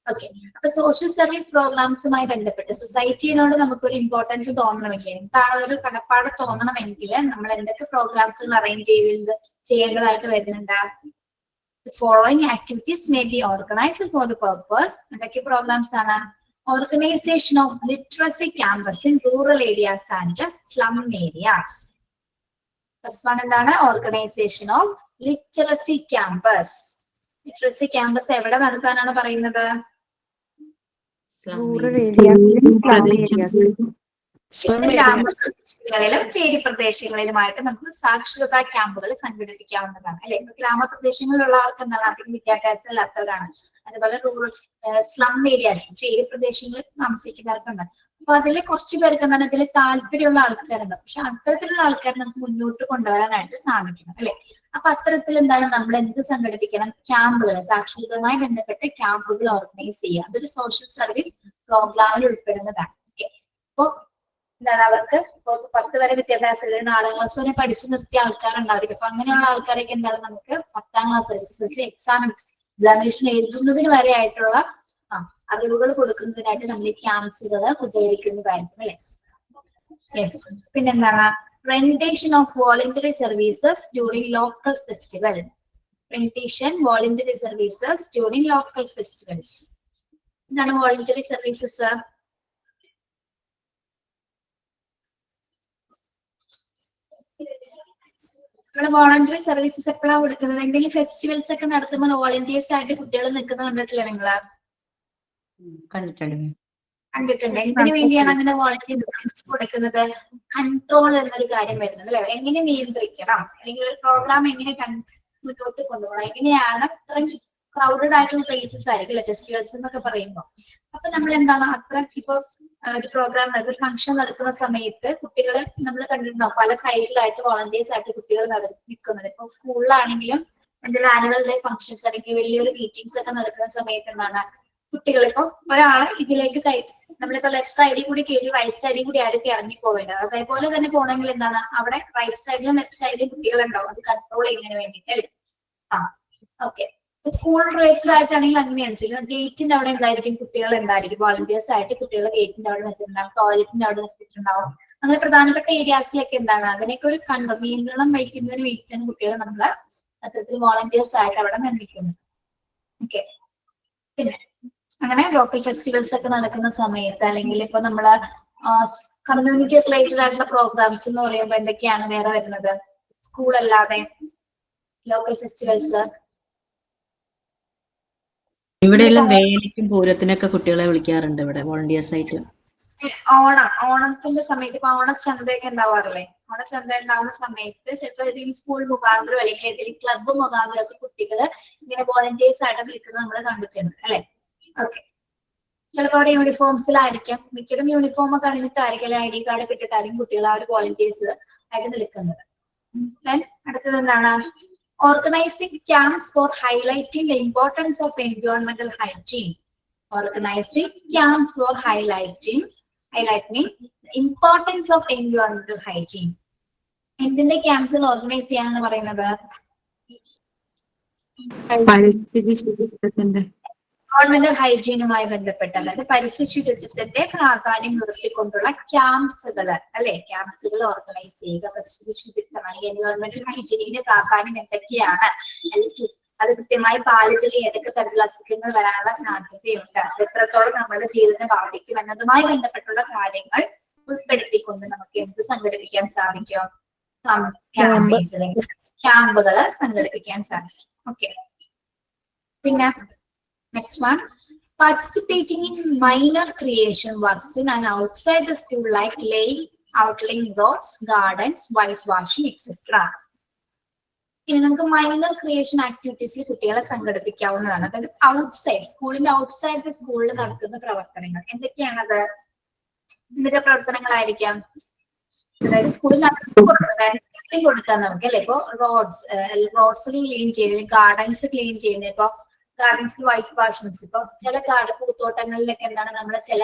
Speaker 1: ഓക്കെ, അപ്പൊ സോഷ്യൽ സർവീസ് പ്രോഗ്രാംസുമായി ബന്ധപ്പെട്ട് സൊസൈറ്റിയോട് നമുക്കൊരു ഇമ്പോർട്ടൻസ് തോന്നണമെങ്കിൽ, എന്താണ് ഒരു കടപ്പാട് തോന്നണമെങ്കിൽ നമ്മൾ എന്തൊക്കെ പ്രോഗ്രാംസുകൾ അറേഞ്ച് ചെയ്യേണ്ടതായിട്ട് വരുന്നുണ്ട്? Following activities may be organised for the purpose. എന്തൊക്കെ പ്രോഗ്രാംസ് ആണ്? Organisation of literacy camps in rural areas and slum areas. First one എന്താണ്? Organisation of literacy camps. Literacy camps എവിടെ നടത്താനാണ് പറയുന്നത്? ഗ്രാമപ്രദേശങ്ങളിലും ചേരി പ്രദേശങ്ങളിലുമായിട്ട് നമുക്ക് സാക്ഷരതാ ക്യാമ്പുകൾ സംഘടിപ്പിക്കാവുന്നതാണ് അല്ലെ? ഗ്രാമപ്രദേശങ്ങളിലുള്ള ആൾക്ക് എന്താണ് അധികം വിദ്യാഭ്യാസം ഇല്ലാത്തവരാണ്. അതുപോലെ റൂറൽ സ്ലം ഏരിയാസ് ചേരി പ്രദേശങ്ങളിൽ താമസിക്കുന്നവർക്കുണ്ട്. അപ്പൊ അതിൽ കുറച്ചു പേർക്ക് എന്താണ് ഇതിൽ താല്പര്യമുള്ള ആൾക്കാരുണ്ട്. പക്ഷെ അത്തരത്തിലുള്ള ആൾക്കാരെ നമുക്ക് മുന്നോട്ട് കൊണ്ടുവരാനായിട്ട് സാധിക്കണം അല്ലെ? അപ്പൊ അത്തരത്തിൽ എന്താണ് നമ്മൾ എന്ത് സംഘടിപ്പിക്കണം? ക്യാമ്പുകൾ, സാക്ഷരതയുമായി ബന്ധപ്പെട്ട് ക്യാമ്പുകൾ ഓർഗനൈസ് ചെയ്യുക. അതൊരു സോഷ്യൽ സർവീസ് പ്രോഗ്രാമിൽ ഉൾപ്പെടുന്നതാണ്. ഓക്കെ, അപ്പൊ എന്താണ് അവർക്ക് 10 വരെ വിദ്യാഭ്യാസം 4ാം ക്ലാസ് വരെ പഠിച്ചു നിർത്തിയ ആൾക്കാരുണ്ടായിരിക്കും. അപ്പൊ അങ്ങനെയുള്ള ആൾക്കാരൊക്കെ എന്താണ് നമുക്ക് 10ാം ക്ലാസ് SSLC എക്സാമിനേഷൻ എഴുതുന്നതിന് വരെ ആയിട്ടുള്ള അറിവുകൾ കൊടുക്കുന്നതിനായിട്ട് നമ്മൾ ഈ ക്യാമ്പ്സുകൾ ഉപയോഗിക്കുന്നതായിരിക്കും അല്ലെ? യെസ്, പിന്നെന്താണ്? Rendition of voluntary services during local festival. Rendition voluntary services during local festivals. എന്താണ് voluntary services? നമ്മൾ വോളണ്ടറി സർവീസസ് എപ്പോഴാണ് കൊടുക്കുന്നത്? എന്തെങ്കിലും ഫെസ്റ്റിവൽസ് ഒക്കെ നടത്തുമ്പോൾ വോളണ്ടിയേഴ്സ് ആയിട്ട് കുട്ടികൾ നിൽക്കുന്നത് കണ്ടിട്ടില്ല നിങ്ങള്? കണ്ടിട്ടുണ്ട്. എന്തിനു വേണ്ടിയാണ് അങ്ങനെ വോളണ്ടിയർ സർവീസസ് കൊടുക്കുന്നത്? കൺട്രോൾ എന്നൊരു കാര്യം വരുന്നത് അല്ലെ? എങ്ങനെ നിയന്ത്രിക്കണം അല്ലെങ്കിൽ ഒരു പ്രോഗ്രാം എങ്ങനെ മുന്നോട്ട് കൊണ്ടുപോകണം, എങ്ങനെയാണ് ഇത്രയും ക്രൗഡഡ് ആയിട്ടുള്ള പ്ലേസസ് ആയിരിക്കും അല്ലെ ഫെസ്റ്റിവൽസ് എന്നൊക്കെ പറയുമ്പോൾ. അപ്പൊ നമ്മൾ എന്താണ് അത്ര ഇപ്പൊ ഒരു പ്രോഗ്രാം ഒരു ഫംഗ്ഷൻ നടക്കുന്ന സമയത്ത് കുട്ടികളെ നമ്മൾ കണ്ടിട്ടുണ്ടാവും പല സൈഡിലായിട്ട് വോളണ്ടിയേഴ്സ് ആയിട്ട് കുട്ടികൾ നിൽക്കുന്നത്. ഇപ്പൊ സ്കൂളിലാണെങ്കിലും എന്തെങ്കിലും ആനുവൽ ഡേ ഫംഗ്ഷൻസ് അല്ലെങ്കിൽ വലിയൊരു മീറ്റിംഗ്സ് ഒക്കെ നടക്കുന്ന സമയത്ത് എന്താണ് കുട്ടികൾ ഇപ്പൊ ഒരാളെ ഇതിലേക്ക് കയറ്റി നമ്മളിപ്പോ ലെഫ്റ്റ് സൈഡിൽ കൂടി കയറി റൈറ്റ് സൈഡിൽ കൂടി ആരൊക്കെ ഇറങ്ങി പോവേണ്ടത്. അതേപോലെ തന്നെ പോകണമെങ്കിൽ എന്താണ് അവിടെ റൈറ്റ് സൈഡിലും ലെഫ്റ്റ് സൈഡിലും കുട്ടികളുണ്ടാവും അത് കൺട്രോൾ ചെയ്യുന്നതിന് വേണ്ടിയിട്ട് അല്ലേ. ഓക്കെ, സ്കൂൾ റിലേറ്റഡ് ആയിട്ടാണെങ്കിൽ അങ്ങനെയാണ്. ഗേറ്റിന്റെ അവിടെ എന്തായിരിക്കും കുട്ടികൾ ഉണ്ടായിരിക്കും, വോളണ്ടിയേഴ്സ് ആയിട്ട് കുട്ടികൾ ഗേറ്റിന്റെ അവിടെ നിർത്തിയിട്ടുണ്ടാവും, ടോയ്ലറ്റിന്റെ അവിടെ നിർത്തിയിട്ടുണ്ടാവും. അങ്ങനെ പ്രധാനപ്പെട്ട ഏരിയാസിലൊക്കെ എന്താണ് അതിനൊക്കെ ഒരു നിയന്ത്രണം വഹിക്കുന്നതിന് വേണ്ടിയിട്ടാണ് കുട്ടികൾ നമ്മള് അത്തരത്തിൽ വോളണ്ടിയേഴ്സ് ആയിട്ട് അവിടെ നിർമ്മിക്കുന്നത്. ഓക്കെ, പിന്നെ അങ്ങനെ ലോക്കൽ ഫെസ്റ്റിവൽസ് ഒക്കെ നടക്കുന്ന സമയത്ത് അല്ലെങ്കിൽ ഇപ്പൊ നമ്മള് കമ്മ്യൂണിറ്റി റിലേറ്റഡ് ആയിട്ടുള്ള പ്രോഗ്രാംസ് എന്ന് പറയുമ്പോൾ എന്തൊക്കെയാണ് വേറെ വരുന്നത് സ്കൂൾ അല്ലാതെ ലോക്കൽ ഫെസ്റ്റിവൽസ്?
Speaker 8: ഇവിടെയെല്ലാം വേലയ്ക്കും പൂരത്തിനൊക്കെ കുട്ടികളെ വിളിക്കാറുണ്ട് ഇവിടെ വോളണ്ടിയേഴ്സ് ആയിട്ട്.
Speaker 1: ഓണത്തിന്റെ സമയത്ത് ഇപ്പൊ ഓണച്ചന്തയൊക്കെ ഉണ്ടാവാറില്ലേ? ഓണച്ചന്ത ഉണ്ടാവുന്ന സമയത്ത് ചിലപ്പോൾ ഏതെങ്കിലും സ്കൂൾ മുഖാന്തരം അല്ലെങ്കിൽ ഏതെങ്കിലും ക്ലബ്ബ് മുഖാന്തരം ഒക്കെ കുട്ടികള് ഇങ്ങനെ വോളണ്ടിയേഴ്സ് ആയിട്ട് നിൽക്കുന്നത് നമ്മൾ കണ്ടിട്ടുണ്ട് അല്ലെ. ഓക്കെ, ചിലപ്പോൾ അവരുടെ യൂണിഫോംസിലായിരിക്കാം, മിക്കതും യൂണിഫോം ഒക്കെ അണിഞ്ഞിട്ടായിരിക്കും അല്ലെ ID കാർഡ് ഒക്കെ ഇട്ടിട്ടായിരിക്കും കുട്ടികൾ ആ ഒരു വോളണ്ടിയേഴ്സ് ആയിട്ട് നിൽക്കുന്നത്. അടുത്തത് എന്താണ്? Organising camps for highlighting the importance of എൻവയോൺമെന്റൽ hygiene. Organizing camps for highlighting importance of environmental hygiene. എന്തിന്റെ ക്യാമ്പ്സ് ഓർഗനൈസ് ചെയ്യാന്ന് പറയുന്നത്? എൻവയോൺമെന്റൽ ഹൈജീനുമായി ബന്ധപ്പെട്ട അതായത് പരിസ്ഥിതി ശുചിത്വത്തിന്റെ പ്രാധാന്യം നിർത്തിക്കൊണ്ടുള്ള ക്യാമ്പ്സുകൾ അല്ലെ, ക്യാമ്പ്സുകൾ ഓർഗനൈസ് ചെയ്യുക. പരിസ്ഥിതി ശുചിത്വം അല്ലെങ്കിൽ എൻവയോൺമെന്റൽ ഹൈജീനിന്റെ പ്രാധാന്യം എന്തൊക്കെയാണ്, അല്ലെങ്കിൽ അത് കൃത്യമായി പാലിച്ചില്ലെങ്കിൽ ഏതൊക്കെ തരത്തിലുള്ള അസുഖങ്ങൾ വരാനുള്ള സാധ്യതയുണ്ട്, അത് എത്രത്തോളം നമ്മുടെ ജീവിതത്തെ ബാധിക്കും എന്നതുമായി ബന്ധപ്പെട്ടുള്ള കാര്യങ്ങൾ ഉൾപ്പെടുത്തിക്കൊണ്ട് നമുക്ക് എന്ത് സംഘടിപ്പിക്കാൻ സാധിക്കും? ക്യാമ്പയിൻസ് അല്ലെങ്കിൽ ക്യാമ്പുകൾ സംഘടിപ്പിക്കാൻ സാധിക്കും. ഓക്കെ, പിന്നെ next one, participating in minor creation works in and outside the school like laying outline roads, gardens, white washing et cetera. ഇനി നമുക്ക് മൈനർ ക്രിയേഷൻ ആക്ടിവിറ്റീസിൽ കുട്ടികളെ സംഘടിപ്പിക്കാവുന്നതാണ്. അതായത് ഔട്ട്സൈഡ് സ്കൂളിന്റെ ഔട്ട്സൈഡ് സ്കൂളിൽ നടത്തുന്ന പ്രവർത്തനങ്ങൾ എന്തൊക്കെയാണത്? എന്തൊക്കെ പ്രവർത്തനങ്ങളായിരിക്കാം? അതായത് സ്കൂളിനകത്ത് കൊടുക്കാൻ നമുക്ക് അല്ലെ. ഇപ്പൊ റോഡ്സ് ക്ലീൻ ചെയ്യുന്നത്, ഗാർഡൻസ് ക്ലീൻ ചെയ്യുന്നത്, ഇപ്പൊ ഗാർഡൻസിൽ വൈറ്റ് വാഷിംഗ്, ഇപ്പൊ ചില പൂത്തോട്ടങ്ങളിലൊക്കെ എന്താണ് നമ്മൾ ചില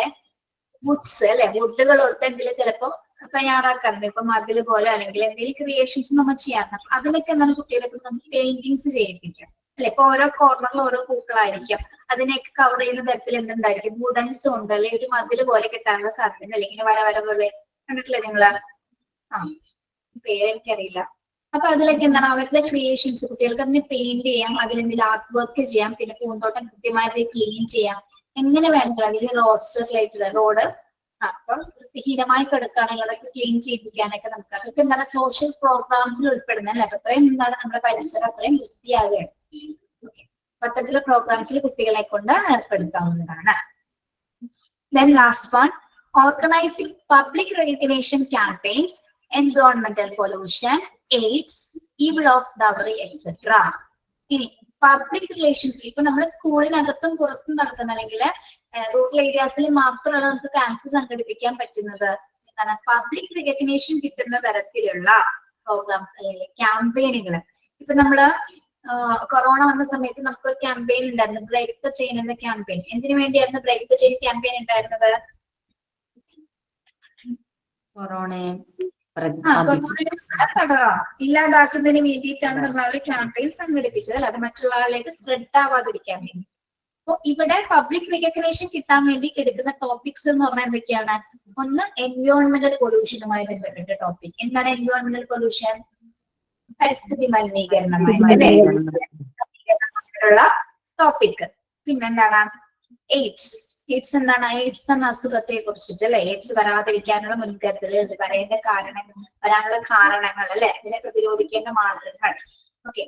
Speaker 1: വുഡ്സ് അല്ലെ, വുഡുകൾ ഒട്ടെങ്കിലും ചിലപ്പോ തയ്യാറാക്കാറുണ്ട്. ഇപ്പൊ മതിൽ പോലെ അല്ലെങ്കിൽ എന്തെങ്കിലും ക്രിയേഷൻസ് നമ്മൾ ചെയ്യാറുണ്ട്. അതിനൊക്കെ എന്താണ് കുട്ടികളെ നമുക്ക് പെയിന്റിങ്സ് ചെയ്യിപ്പിക്കാം അല്ലെ. ഇപ്പൊ ഓരോ കോർണറിൽ ഓരോ പൂക്കളായിരിക്കും, അതിനെയൊക്കെ കവർ ചെയ്യുന്ന തരത്തിൽ എന്തുണ്ടായിരിക്കും, വുഡൻസ് ഉണ്ട് അല്ലെങ്കിൽ ഒരു മതിൽ പോലെ കിട്ടാനുള്ള സാധ്യത അല്ലെങ്കിൽ വര പോലെ കണ്ടിട്ടില്ലേ നിങ്ങള്? പേരെനിക്കറിയില്ല. അപ്പൊ അതിലൊക്കെ എന്താണ് അവരുടെ ക്രിയേഷൻസ് കുട്ടികൾക്ക് അതിനെ പെയിന്റ് ചെയ്യാം, അതിലെന്തെങ്കിലും ആർട്ട് വർക്ക് ചെയ്യാം, പിന്നെ പൂന്തോട്ടം കൃത്യമായിട്ട് ക്ലീൻ ചെയ്യാം, എങ്ങനെ വേണമെങ്കിലും. അല്ലെങ്കിൽ റോഡ്സ് റിലേറ്റഡ് റോഡ് അപ്പം വൃത്തിഹീനമായി കിടക്കുകയാണെങ്കിൽ അതൊക്കെ ക്ലീൻ ചെയ്യിപ്പിക്കാനൊക്കെ നമുക്ക് അതൊക്കെ എന്താണ് സോഷ്യൽ പ്രോഗ്രാംസിൽ ഉൾപ്പെടുന്നത് അല്ലെ. അപ്പൊ അത്രയും എന്താണ് നമ്മുടെ പരിസരം അത്രയും വൃത്തിയാകുകയാണ്. ഓക്കെ, അത്തരത്തിലുള്ള പ്രോഗ്രാംസിൽ കുട്ടികളെ കൊണ്ട് ഏർപ്പെടുത്താവുന്നതാണ്. Then last one, organizing public recognition campaigns, environmental pollution, AIDS, evil of dowry, etc. ഇനി പബ്ലിക് റിലേഷൻസ് ഇപ്പൊ നമ്മൾ സ്കൂളിനകത്തും പുറത്തും നടത്തുന്ന അല്ലെങ്കിൽ റൂറൽ ഏരിയാസിൽ മാത്രമാണ് നമുക്ക് ക്യാമ്പ്സ് സംഘടിപ്പിക്കാൻ പറ്റുന്നത്. എന്താണ് പബ്ലിക് റെക്കഗ്നേഷൻ കിട്ടുന്ന തരത്തിലുള്ള പ്രോഗ്രാംസ് അല്ലെങ്കിൽ ക്യാമ്പയിനുകൾ. ഇപ്പൊ നമ്മള് കൊറോണ വന്ന സമയത്ത് നമുക്കൊരു ക്യാമ്പയിൻ ഉണ്ടായിരുന്നു, ബ്രേക്ക് ദ ചെയിൻ എന്ന ക്യാമ്പയിൻ. എന്തിനു വേണ്ടിയായിരുന്നു ബ്രേക്ക് ദ ചെയിൻ ക്യാമ്പയിൻ ഉണ്ടായിരുന്നത്?
Speaker 3: കൊറോണയെ
Speaker 1: ഇല്ലാതാക്കുന്നതിന് വേണ്ടിയിട്ടാണ് നമ്മൾ ആ ഒരു ക്യാമ്പയിൻ സംഘടിപ്പിച്ചത് അല്ല, അത് മറ്റുള്ള ആളിലേക്ക് സ്പ്രെഡ് ആവാതിരിക്കാൻ വേണ്ടി. അപ്പൊ ഇവിടെ പബ്ലിക് റെക്കഗ്നേഷൻ കിട്ടാൻ വേണ്ടി എടുക്കുന്ന ടോപ്പിക്സ് എന്ന് പറഞ്ഞാൽ എന്തൊക്കെയാണ്? ഒന്ന് എൻവയോൺമെന്റൽ പൊല്യൂഷനുമായി ബന്ധപ്പെട്ട ടോപ്പിക്. എന്താണ് എൻവയോൺമെന്റൽ പൊല്യൂഷൻ? പരിസ്ഥിതി മലിനീകരണമായിട്ടുള്ള ടോപ്പിക്. പിന്നെന്താണ് എയ്ഡ്സ് എന്താണ്? എയ്ഡ്സ് എന്ന അസുഖത്തെ കുറിച്ചിട്ട് അല്ലെ, എയ്ഡ്സ് വരാതിരിക്കാനുള്ള മുൻകരുതലുകൾ, വരാനുള്ള കാരണങ്ങൾ അല്ലെ, ഇതിനെ പ്രതിരോധിക്കേണ്ട മാർഗങ്ങൾ. ഓക്കെ,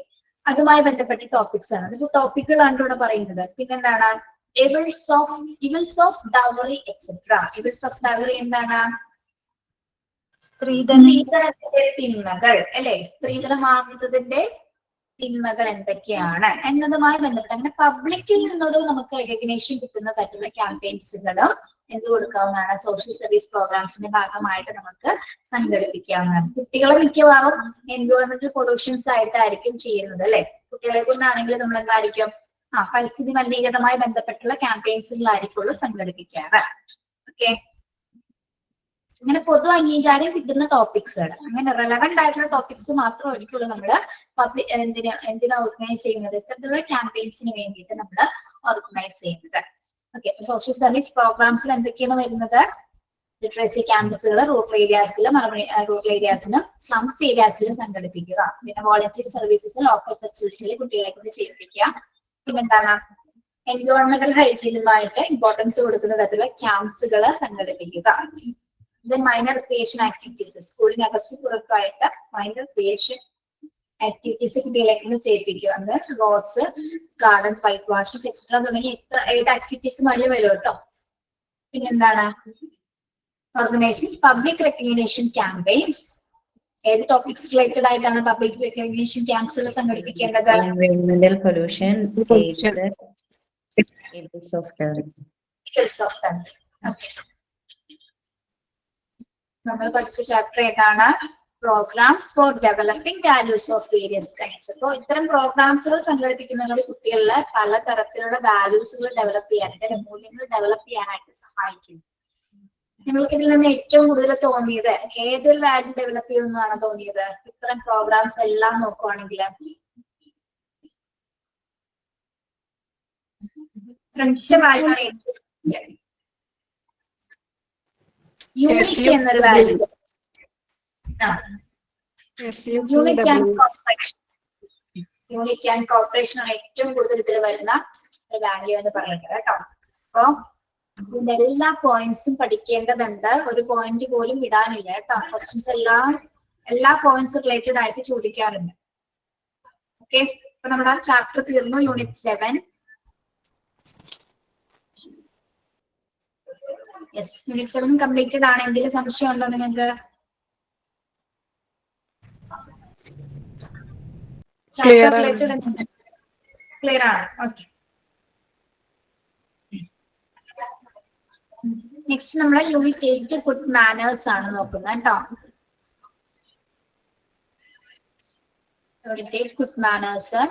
Speaker 1: അതുമായി ബന്ധപ്പെട്ട ടോപ്പിക്സ് ആണ്. അതിപ്പോ ടോപ്പിക്കുകളാണ് ഇവിടെ പറയുന്നത്. പിന്നെന്താണ്? Evils of dowry etcetera. Evils of dowry എന്താണ്? സ്ത്രീധനത്തിന്റെ തിന്മകൾ അല്ലെ, സ്ത്രീധനം വാങ്ങുന്നതിന്റെ തിന്മകൾ എന്തൊക്കെയാണ് എന്നതുമായി ബന്ധപ്പെട്ട് അങ്ങനെ പബ്ലിക്കിൽ നിന്നൊരു നമുക്ക് റെക്കഗ്നേഷൻ കിട്ടുന്ന തരത്തിലുള്ള ക്യാമ്പയിൻസുകളും എന്ത് കൊടുക്കാവുന്നതാണ്, സോഷ്യൽ സർവീസ് പ്രോഗ്രാംസിന്റെ ഭാഗമായിട്ട് നമുക്ക് സംഘടിപ്പിക്കാവുന്നതാണ്. കുട്ടികളെ മിക്കവാറും എൻവയോൺമെന്റൽ പൊല്യൂഷൻസ് ആയിട്ടായിരിക്കും ചെയ്യുന്നത് അല്ലെ. കുട്ടികളെ കൊണ്ടാണെങ്കിൽ നമ്മൾ എന്തായിരിക്കും പരിസ്ഥിതി മലിനീകരണവുമായി ബന്ധപ്പെട്ടുള്ള ക്യാമ്പയിൻസുകളായിരിക്കുള്ളൂ സംഘടിപ്പിക്കാറ്. ഓക്കെ, അങ്ങനെ പൊതു അംഗീകാരം കിട്ടുന്ന ടോപ്പിക്സുകൾ, അങ്ങനെ റെലവെന്റ് ആയിട്ടുള്ള ടോപ്പിക്സ് മാത്രമായിരിക്കുള്ളൂ നമ്മൾ എന്തിനാ ഓർഗനൈസ് ചെയ്യുന്നത്, ഇത്തരത്തിലുള്ള ക്യാമ്പയിൻസിന് വേണ്ടിയിട്ട് നമ്മൾ ഓർഗനൈസ് ചെയ്യുന്നത്. ഓക്കെ, സോഷ്യൽ സർവീസ് പ്രോഗ്രാംസിൽ എന്തൊക്കെയാണ് വരുന്നത്, ലിറ്ററസി ക്യാമ്പസുകൾ റൂറൽ ഏരിയാസിലും സ്ലംസ് ഏരിയാസിലും സംഘടിപ്പിക്കുക. പിന്നെ വോളണ്ടിയർ സർവീസസ് ലോക്കൽ ഫെസ്റ്റിവൽസിൽ കുട്ടികളെ കൊണ്ട് ചെയ്യിപ്പിക്കുക. പിന്നെന്താണ്, എൻവയോൺമെന്റൽ ഹൈജീനുമായിട്ട് ഇമ്പോർട്ടൻസ് കൊടുക്കുന്ന തരത്തിലുള്ള ക്യാമ്പ്സുകൾ സംഘടിപ്പിക്കുക. ദെൻ മൈനർ ക്രിയേഷൻ ആക്ടിവിറ്റീസ്, സ്കൂളിനകത്ത് പുറത്തായിട്ട് മൈനർ ക്രിയേഷൻ ആക്ടിവിറ്റീസ് കുട്ടികളെ കൊണ്ട് ചെയ്യിപ്പിക്കുക. അത് roads, garden, white washes etcetera തുടങ്ങി ഏത് ആക്ടിവിറ്റീസും വഴി വരും കേട്ടോ. പിന്നെന്താണ്, ഓർഗനൈസിംഗ് പബ്ലിക് റെക്കഗ്നേഷൻ ക്യാമ്പയിൻസ്. ഏത് ടോപ്പിക്സ് റിലേറ്റഡ് ആയിട്ടാണ് പബ്ലിക് റെക്കഗ്നേഷൻ ക്യാമ്പസുകൾ സംഘടിപ്പിക്കേണ്ടത്?
Speaker 3: എൻവയോൺമെന്റൽ പൊല്യൂഷൻ, എയ്ഡ്സ് ഓഫ് ടെററിസം.
Speaker 1: നമ്മൾ പഠിച്ച ചാപ്റ്റർ ഏതാണ്? Programs for developing values of various kinds. അപ്പോൾ ഇത്തരം പ്രോഗ്രാംസുകൾ സംഘടിപ്പിക്കുന്നതിലൂടെ കുട്ടികളിലെ പലതരത്തിലുള്ള വാല്യൂസുകൾ ഡെവലപ്പ് ചെയ്യാനായിട്ട്, മൂല്യങ്ങൾ ഡെവലപ്പ് ചെയ്യാനായിട്ട് സഹായിക്കും. നിങ്ങൾക്ക് ഇതിൽ നിന്ന് ഏറ്റവും കൂടുതൽ തോന്നിയത് ഏതൊരു വാല്യൂ ഡെവലപ്പ് ചെയ്യുമെന്നാണ് തോന്നിയത്? ഇത്തരം പ്രോഗ്രാംസ് എല്ലാം നോക്കുവാണെങ്കിൽ യൂണിറ്റ് എന്നൊരു വാല്യൂ, യൂണിറ്റ് ആൻഡ് കോർപ്പറേഷൻ ആണ് ഏറ്റവും കൂടുതൽ ഇതിൽ വരുന്ന ഒരു വാല്യൂ എന്ന് പറയുന്നത് കേട്ടോ. അപ്പൊ ഇതിന്റെ എല്ലാ പോയിന്റ്സും പഠിക്കേണ്ടതുണ്ട്, ഒരു പോയിന്റ് പോലും വിടാനില്ല കേട്ടോ. ക്വസ്റ്റ്യൻസ് എല്ലാ പോയിന്റ്സ് റിലേറ്റഡ് ആയിട്ട് ചോദിക്കാറുണ്ട്. ഓക്കെ, അപ്പൊ നമ്മുടെ ചാപ്റ്റർ തീർന്നു. യൂണിറ്റ് 7. യെസ്, യൂണിറ്റ് 7 കംപ്ലീറ്റഡ് ആണ്. എന്തെങ്കിലും സംശയം ഉണ്ടോ നിങ്ങൾക്ക്? ചാപ്റ്റർ റിലേറ്റഡ് ക്ലിയർ ആണ്. ഓക്കെ, നെക്സ്റ്റ് നമ്മൾ യൂണിറ്റ് 8 ഗുഡ് മാനേഴ്സ് ആണ് നോക്കുന്നത് കേട്ടോ. Unit 8 good manners,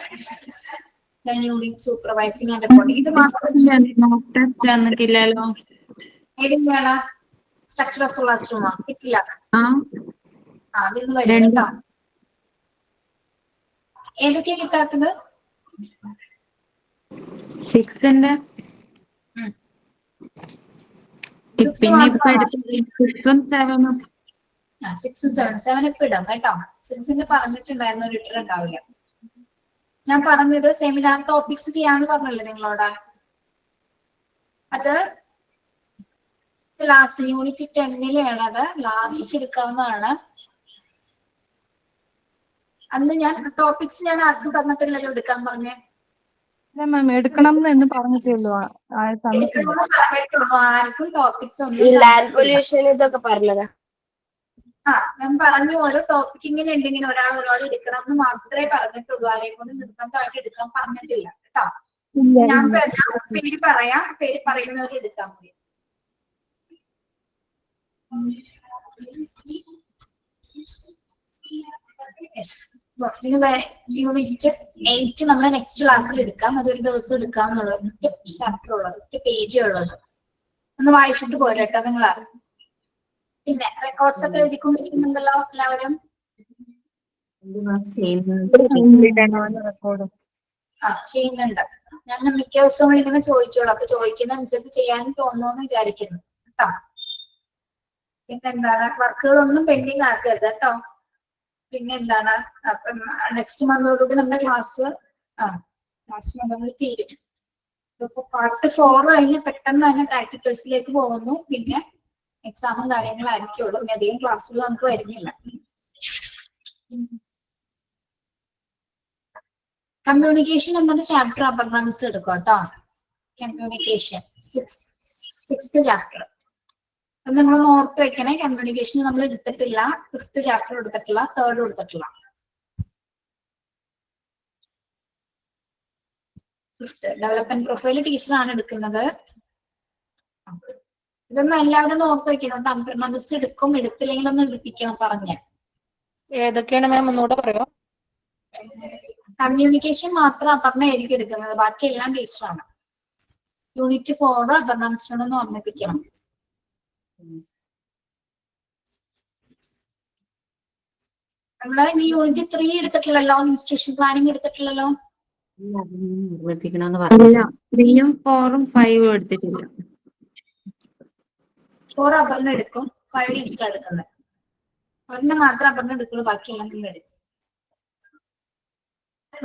Speaker 1: unit supervising and reporting. ഇത് മാത്രം ഏതിനാണ്? സ്ട്രക്ചർ ഓഫ് ക്ലാസ് റൂമാ? കിട്ടില്ല. അതിന്ന് വരും കേട്ടോ. ഏതൊക്കെയാ കിട്ടാത്തത്?
Speaker 10: 6ന്റെ
Speaker 1: 6 ഉം 7 ഇപ്പൊ ഇടാം കേട്ടോ. 6ന്റെ പറഞ്ഞിട്ടുണ്ടായിരുന്ന ഒരു ഇട്ടർ ഉണ്ടാവില്ല. ഞാൻ പറഞ്ഞത് സെമിനാർ ടോപ്പിക്സ് ചെയ്യാന്ന് പറഞ്ഞല്ലേ നിങ്ങളോട്? അത് ലാസ്റ്റ് യൂണിറ്റ് 10-ലെയാണ്. അത് ലാസ്റ്റ് എടുക്കാവുന്നതാണ്. അന്ന് ഞാൻ ടോപ്പിക്സ് ആർക്കും തന്നിട്ടില്ലല്ലോ എടുക്കാൻ പറഞ്ഞേ.
Speaker 2: മാം എടുക്കണം എന്ന് പറഞ്ഞിട്ടുള്ളൂ.
Speaker 1: ആർക്കും ടോപ്പിക്സ് ഒന്നും
Speaker 9: ലാൻഡ് പൊല്യൂഷൻ ഇതൊക്കെ പറഞ്ഞതാ.
Speaker 1: ഞാൻ പറഞ്ഞു ഓരോ ടോപ്പിക് ഇങ്ങനെ ഉണ്ടെങ്കിൽ ഒരാൾ എടുക്കണം എന്ന് മാത്രമേ പറഞ്ഞിട്ടുള്ളൂ. ആരെയും കൊണ്ട് നിർബന്ധമായിട്ട് എടുക്കാൻ പറഞ്ഞിട്ടില്ല കേട്ടോ. ഞാൻ പേര് പറയാം, പേര് പറയുന്നവർ എടുക്കാൻ മതി. യൂണിറ്റ് 8 നമ്മൾ നെക്സ്റ്റ് ക്ലാസ്സിൽ എടുക്കാം. അതൊരു ദിവസം എടുക്കാം എന്നുള്ളത്. ഒറ്റ ചാപ്റ്റർ ഉള്ളത്, ഒറ്റ പേജേ ഉള്ളത്. ഒന്ന് വായിച്ചിട്ട് പോരട്ടോ നിങ്ങളാ. പിന്നെ റെക്കോർഡ്സ് ഒക്കെ എഴുതിക്കൊണ്ടിരിക്കുന്നുണ്ടല്ലോ എല്ലാവരും? ചെയ്യുന്നുണ്ട്. ഞാൻ മിക്ക ദിവസവും ഇങ്ങനെ ചോദിച്ചോളൂ. അപ്പൊ ചോദിക്കുന്ന അനുസരിച്ച് ചെയ്യാൻ തോന്നുന്നു വിചാരിക്കുന്നു കേട്ടോ. പിന്നെന്താണ്, വർക്കുകളൊന്നും പെൻഡിങ് ആക്കരുത് കേട്ടോ. പിന്നെന്താണ്, അപ്പം നെക്സ്റ്റ് മന്തോടുകൂടി നമ്മുടെ ക്ലാസ് ലാസ്റ്റ് മന്തോടുകൂടി തീരും. ഇപ്പൊ പാർട്ട് 4 കഴിഞ്ഞ് പെട്ടെന്ന് തന്നെ പ്രാക്ടിക്കൽസിലേക്ക് പോകുന്നു. പിന്നെ എക്സാമും കാര്യങ്ങളായിരിക്കുള്ളൂ. പിന്നെ അധികം ക്ലാസ്സുകൾ നമുക്ക് വരുന്നില്ല. കമ്മ്യൂണിക്കേഷൻ എന്നൊരു ചാപ്റ്റർ അപർണൻസ് എടുക്കും കേട്ടോ. Communication 6th chapter. അത് നിങ്ങൾ ഓർത്ത് വെക്കണേ. കമ്മ്യൂണിക്കേഷൻ നമ്മൾ എടുത്തിട്ടില്ല. 5th ചാപ്റ്റർ എടുത്തിട്ടില്ല, 3rd എടുത്തിട്ടില്ല. ഡെവലപ്മെന്റ് പ്രൊഫൈൽ ടീച്ചറാണ് എടുക്കുന്നത്. ഇതൊന്നും എല്ലാവരും ഒന്ന് ഓർത്ത് വെക്കണം. മനസ്സെടുക്കും, എടുത്തില്ലെങ്കിൽ ഒന്ന് എടുപ്പിക്കണം പറഞ്ഞ്.
Speaker 4: ഏതൊക്കെയാണ് മാം ഒന്നുകൂടെ പറയോ?
Speaker 1: കമ്മ്യൂണിക്കേഷൻ മാത്രം അപർണയായിരിക്കും എടുക്കുന്നത്, ബാക്കി എല്ലാം ടീച്ചറാണ്. യൂണിറ്റ് 4 അപർണ മിസ്സിനൊന്ന് ഓർമ്മിപ്പിക്കണം. നമ്മള് ഇനി യൂണിറ്റ് 3 എടുത്തിട്ടില്ലല്ലോ, ഇൻസ്റ്റിറ്റ്യൂഷൻ പ്ലാനിങ് എടുത്തിട്ടില്ലല്ലോ.
Speaker 3: ഓർമ്മിപ്പിക്കണമെന്ന് പറഞ്ഞു.
Speaker 10: 3ഉം 4ഉം 5ഉം എടുത്തിട്ടില്ല.
Speaker 1: 4 അപർണ എടുക്കും, 5 ടീച്ചർ എടുക്കുന്നത്. ഒരെണ്ണം മാത്രം അപർണ എടുക്കുള്ളൂ, ബാക്കിയെല്ലാം നിങ്ങൾ എടുക്കും.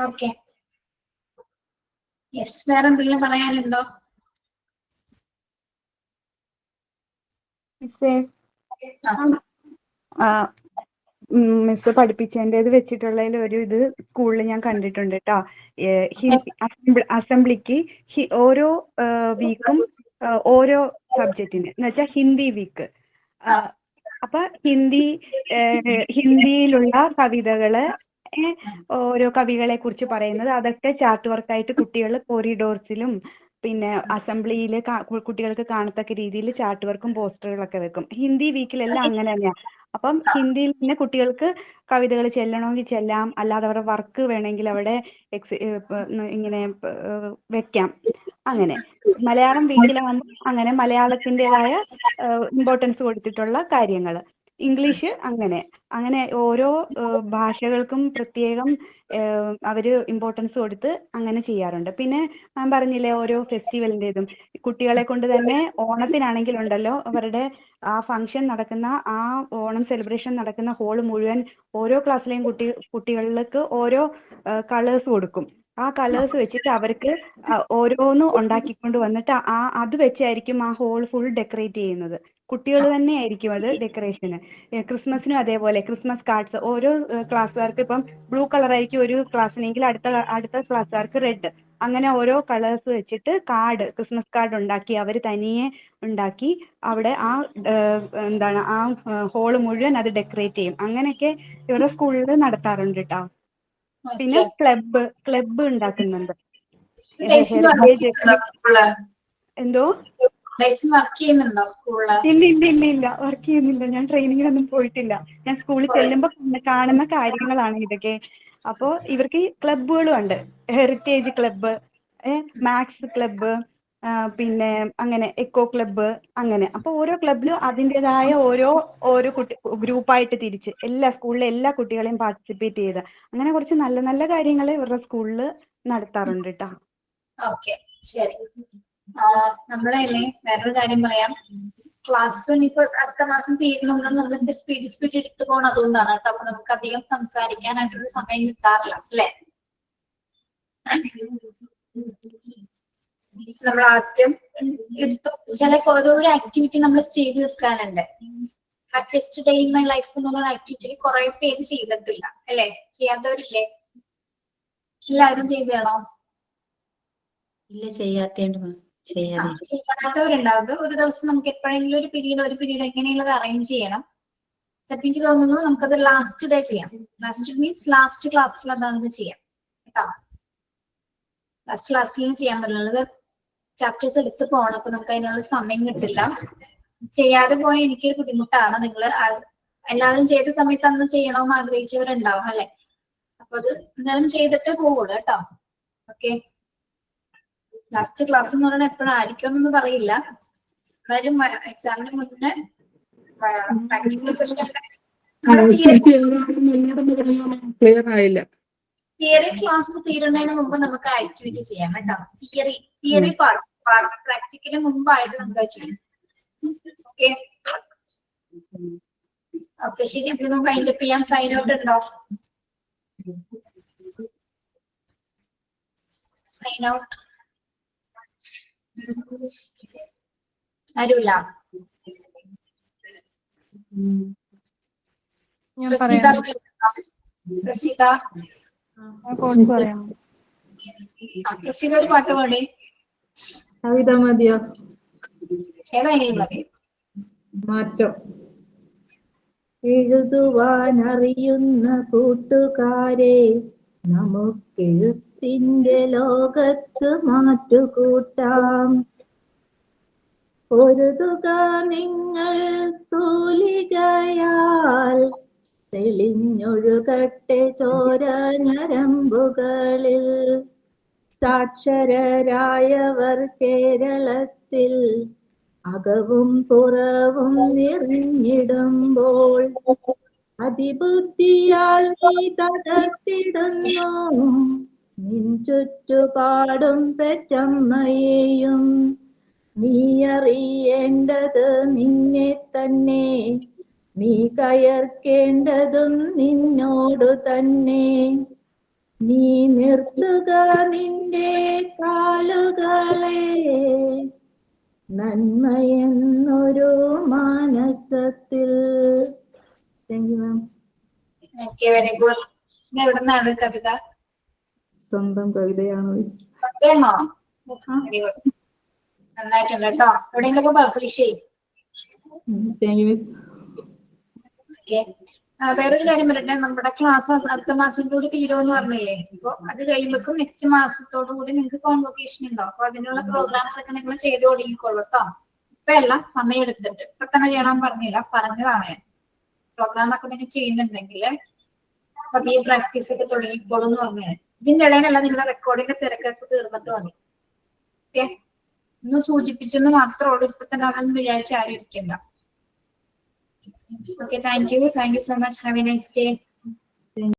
Speaker 1: Okay, yes. വേറെ എന്തെങ്കിലും പറയാനുണ്ടോ?
Speaker 5: മിസ് പഠിപ്പിച്ചതിൻ്റെത് വെച്ചിട്ടുള്ളതിൽ ഒരു ഇത് സ്കൂളിൽ ഞാൻ കണ്ടിട്ടുണ്ട് കേട്ടോ. അസംബ്ലിക്ക് ഓരോ വീക്കും ഓരോ സബ്ജക്റ്റിന് എന്ന് വെച്ചാൽ ഹിന്ദി വീക്ക്. അപ്പൊ ഹിന്ദിയിലുള്ള കവിതകള്, ഓരോ കവികളെ കുറിച്ച് പറയുന്നത്, അതൊക്കെ ചാർട്ട് വർക്കായിട്ട് കുട്ടികൾ കോറിഡോർസിലും പിന്നെ അസംബ്ലിയിലെ കുട്ടികൾക്ക് കാണത്തക്ക രീതിയിൽ ചാർട്ട് വർക്കും പോസ്റ്ററുകളൊക്കെ വെക്കും. ഹിന്ദി വീക്കിലെല്ലാം അങ്ങനെ തന്നെയാണ്. അപ്പം ഹിന്ദിയിൽ തന്നെ കുട്ടികൾക്ക് കവിതകൾ ചെല്ലണമെങ്കിൽ ചെല്ലാം, അല്ലാതെ അവരുടെ വർക്ക് വേണമെങ്കിൽ അവിടെ ഇങ്ങനെ വെക്കാം. അങ്ങനെ മലയാളം വീക്കിലാകുമ്പോൾ അങ്ങനെ മലയാളത്തിൻ്റെതായ ഇമ്പോർട്ടൻസ് കൊടുത്തിട്ടുള്ള കാര്യങ്ങൾ. ഇംഗ്ലീഷ് അങ്ങനെ ഓരോ ഭാഷകൾക്കും പ്രത്യേകം അവര് ഇമ്പോർട്ടൻസ് കൊടുത്ത് അങ്ങനെ ചെയ്യാറുണ്ട്. പിന്നെ ഞാൻ പറഞ്ഞില്ലേ ഓരോ ഫെസ്റ്റിവലിൻ്റെതും കുട്ടികളെ കൊണ്ട് തന്നെ ഓണത്തിനാണെങ്കിലുണ്ടല്ലോ അവരുടെ ആ ഫംഗ്ഷൻ നടക്കുന്ന ആ ഓണം സെലിബ്രേഷൻ നടക്കുന്ന ഹോള് മുഴുവൻ ഓരോ ക്ലാസ്സിലെയും കുട്ടികൾക്ക് ഓരോ കളേഴ്സ് കൊടുക്കും. ആ കളേഴ്സ് വെച്ചിട്ട് അവർക്ക് ഓരോന്നും ഉണ്ടാക്കിക്കൊണ്ട് വന്നിട്ട് അത് വെച്ചായിരിക്കും ആ ഹോൾ ഫുൾ ഡെക്കറേറ്റ് ചെയ്യുന്നത്. കുട്ടികൾ തന്നെ ആയിരിക്കും അത് ഡെക്കറേഷന്. ക്രിസ്മസിനും അതേപോലെ ക്രിസ്മസ് കാർഡ്സ് ഓരോ ക്ലാസ്സുകാർക്ക് ഇപ്പം ബ്ലൂ കളർ ആയിരിക്കും ഒരു ക്ലാസ്സിനെങ്കിൽ അടുത്ത ക്ലാസ്സുകാർക്ക് റെഡ്, അങ്ങനെ ഓരോ കളേഴ്സ് വെച്ചിട്ട് ക്രിസ്മസ് കാർഡ് ഉണ്ടാക്കി അവർ തനിയെ ഉണ്ടാക്കി അവിടെ ആ ഹോള് മുഴുവൻ അത് ഡെക്കറേറ്റ് ചെയ്യും. അങ്ങനെയൊക്കെ ഇവരുടെ സ്കൂളിൽ നടത്താറുണ്ട് കേട്ടോ. പിന്നെ ക്ലബ്ബ് ഉണ്ടാക്കുന്നുണ്ട്. എന്തോ
Speaker 1: വർക്ക് ചെയ്യുന്നുണ്ടോ സ്കൂളില്?
Speaker 5: ഇല്ല വർക്ക് ചെയ്യുന്നില്ല. ഞാൻ ട്രെയിനിങ്ങിനൊന്നും പോയിട്ടില്ല. ഞാൻ സ്കൂളിൽ ചെല്ലുമ്പോ കാണുന്ന കാര്യങ്ങളാണ് ഇതൊക്കെ. അപ്പോ ഇവർക്ക് ക്ലബ്ബുകളും ഉണ്ട്. ഹെറിറ്റേജ് ക്ലബ്ബ്, മാത്സ് ക്ലബ്ബ്, പിന്നെ അങ്ങനെ എക്കോ ക്ലബ്ബ്, അങ്ങനെ. അപ്പൊ ഓരോ ക്ലബ്ബിലും അതിൻ്റെതായ ഓരോ ഗ്രൂപ്പായിട്ട് തിരിച്ച് സ്കൂളിലെ എല്ലാ കുട്ടികളെയും പാർട്ടിസിപ്പേറ്റ് ചെയ്ത് അങ്ങനെ കുറച്ച് നല്ല നല്ല കാര്യങ്ങൾ ഇവരുടെ സ്കൂളിൽ നടത്താറുണ്ട് കേട്ടോ.
Speaker 1: ഓക്കെ, ശരി. നമ്മളെ വേറൊരു കാര്യം പറയാം. ക്ലാസ് ഇനിയിപ്പോ അടുത്ത മാസം തീരുന്നുണ്ടെങ്കിൽ നമുക്ക് സ്പീഡ് എടുത്തു പോകണം. അതുകൊണ്ടാണ് കേട്ടോ. അപ്പൊ നമുക്ക് അധികം സംസാരിക്കാനായിട്ടൊരു സമയം കിട്ടാറില്ല അല്ലെ? നമ്മൾ ആദ്യം ഓരോരോ ആക്ടിവിറ്റി നമ്മൾ ചെയ്തു തീർക്കാനുണ്ട്. Happiest day in my life എന്നുള്ള ആക്ടിവിറ്റി കുറെ പേര് ചെയ്തിട്ടില്ല അല്ലെ? ചെയ്യാത്തവരില്ലേ? എല്ലാവരും ചെയ്തതാണോ?
Speaker 3: ഇല്ല,
Speaker 1: ചെയ്യാത്തവരുണ്ടാവും. ഒരു ദിവസം നമുക്ക് എപ്പോഴെങ്കിലും ഒരു പീരീഡ് എങ്ങനെയുള്ളത് അറേഞ്ച് ചെയ്യണം. ചിലപ്പോൾ എനിക്ക് തോന്നുന്നു നമുക്കത് ലാസ്റ്റ് ഡേ ചെയ്യാം. ലാസ്റ്റ് മീൻസ് ലാസ്റ്റ് ക്ലാസ്സിൽ അതങ്ങ് ചെയ്യാം കേട്ടോ. ലാസ്റ്റ് ക്ലാസ്സിലും ചെയ്യാൻ പറ്റുള്ളത് ചാപ്റ്റേഴ്സ് എടുത്ത് പോകണം. അപ്പൊ നമുക്ക് അതിനുള്ള സമയം കിട്ടില്ല. ചെയ്യാതെ പോയ എനിക്കൊരു ബുദ്ധിമുട്ടാണ്. നിങ്ങൾ എല്ലാവരും ചെയ്ത സമയത്ത് അന്ന് ചെയ്യണമെന്ന് ആഗ്രഹിച്ചവരുണ്ടാവും അല്ലെ? അപ്പൊ അത് എന്തായാലും ചെയ്തിട്ട് പോകുള്ളൂ കേട്ടോ. ഓക്കെ, ലാസ്റ്റ് ക്ലാസ് എന്ന് പറയുന്നത് എപ്പോഴായിരിക്കും എന്നൊന്നും പറയില്ല. എന്തായാലും എക്സാമിന് മുന്നേ പ്രാക്ടിക്കൽ സെഷൻ
Speaker 4: ക്ലിയർ ആയില്ല.
Speaker 1: തിയറി ക്ലാസ് തീരുന്നതിന് മുമ്പ് നമുക്ക് ആക്ടിവിറ്റി ചെയ്യാം കേട്ടോ. തിയറി പാർട്ട് പ്രാക്ടിക്കലിന് മുമ്പായിട്ട് നമുക്ക് ചെയ്യാം. ഓക്കെ ഓക്കെ, ശരി. അപ്പൊ നമുക്ക് അതിന്റെ ചെയ്യാം. സൈൻ ഔട്ട് ഉണ്ടോ? സൈൻ ഔട്ട് ആരുമില്ല. പ്രസീത ഒരു പാട്ട് പാടി.
Speaker 10: കവിത മതിയോ?
Speaker 1: ഏതായാലും മതി.
Speaker 10: മാറ്റം. എഴുതുവാൻ അറിയുന്ന കൂട്ടുകാരെ നമുക്കെഴുത്തിന്റെ ലോകത്ത് മാറ്റുകൂട്ടാം. ഒരു തുക നിങ്ങൾ തൂലികയാൽ തെളിഞ്ഞൊഴുകട്ടെ ചോര ഞരമ്പുകളിൽ. സാക്ഷരരായവർ കേരളത്തിൽ അകവും പുറവും നിറഞ്ഞിടുമ്പോൾ അതിബുദ്ധിയാൽ നീ തകർത്തിടുന്നു നിൻ ചുറ്റുപാടും പെറ്റമ്മയെയും. നീ അറിയേണ്ടത് നിന്നെ തന്നെ, നീ കയർക്കേണ്ടതും നിന്നോടു തന്നെ. നീ നിർത്തുക നിന്റെ കാലുകളെ നന്മയെന്നൊരു മാനസത്തിൽ. Thank you ma'am.
Speaker 1: Okay, very good. ഇത് എവിടെ നിന്നാണ് കവിത?
Speaker 10: സ്വന്തം കവിതയാണോ?
Speaker 1: സത്യമാണോ? വെരി ഗുഡ്, നന്നായിട്ടുണ്ട് കേട്ടോ. എവിടെയെങ്കിലൊക്കെ പബ്ലിഷ് ചെയ്യും.
Speaker 10: Thank you miss.
Speaker 1: ഓക്കെ, വേറൊരു കാര്യം പറയട്ടെ, നമ്മുടെ ക്ലാസ് അടുത്ത മാസം കൂടി തീരുമെന്ന് പറഞ്ഞില്ലേ? അപ്പൊ അത് കഴിയുമ്പോഴേക്കും നെക്സ്റ്റ് മാസത്തോടു കൂടി നിങ്ങൾക്ക് കോൺവൊക്കേഷൻ ഉണ്ടാവും. അപ്പൊ അതിനുള്ള പ്രോഗ്രാംസ് ഒക്കെ നിങ്ങൾ ചെയ്ത് തുടങ്ങിക്കോളൂ കേട്ടോ. ഇപ്പൊ എല്ലാം സമയം എടുത്തിട്ട് ഇപ്പൊ തന്നെ ചെയ്യണം പറഞ്ഞില്ല, പറഞ്ഞതാണ് ഞാൻ. പ്രോഗ്രാം ഒക്കെ നിങ്ങൾ ചെയ്യുന്നുണ്ടെങ്കിൽ പതിയെ പ്രാക്ടീസ് ഒക്കെ തുടങ്ങിക്കോളൂ എന്ന് പറഞ്ഞാൽ. ഇതിന്റെ ഇടയിലല്ല നിങ്ങളുടെ റെക്കോർഡിന്റെ തിരക്കൊക്കെ തീർന്നിട്ട് മതി. ഓക്കെ, ഒന്ന് സൂചിപ്പിച്ചെന്ന് മാത്രമേ ഉള്ളൂ. ഇപ്പൊ തന്നെ അതൊന്നും വിചാരിച്ച് ആരും ഇരിക്കണ്ട. Okay, thank you so much. Have a nice day.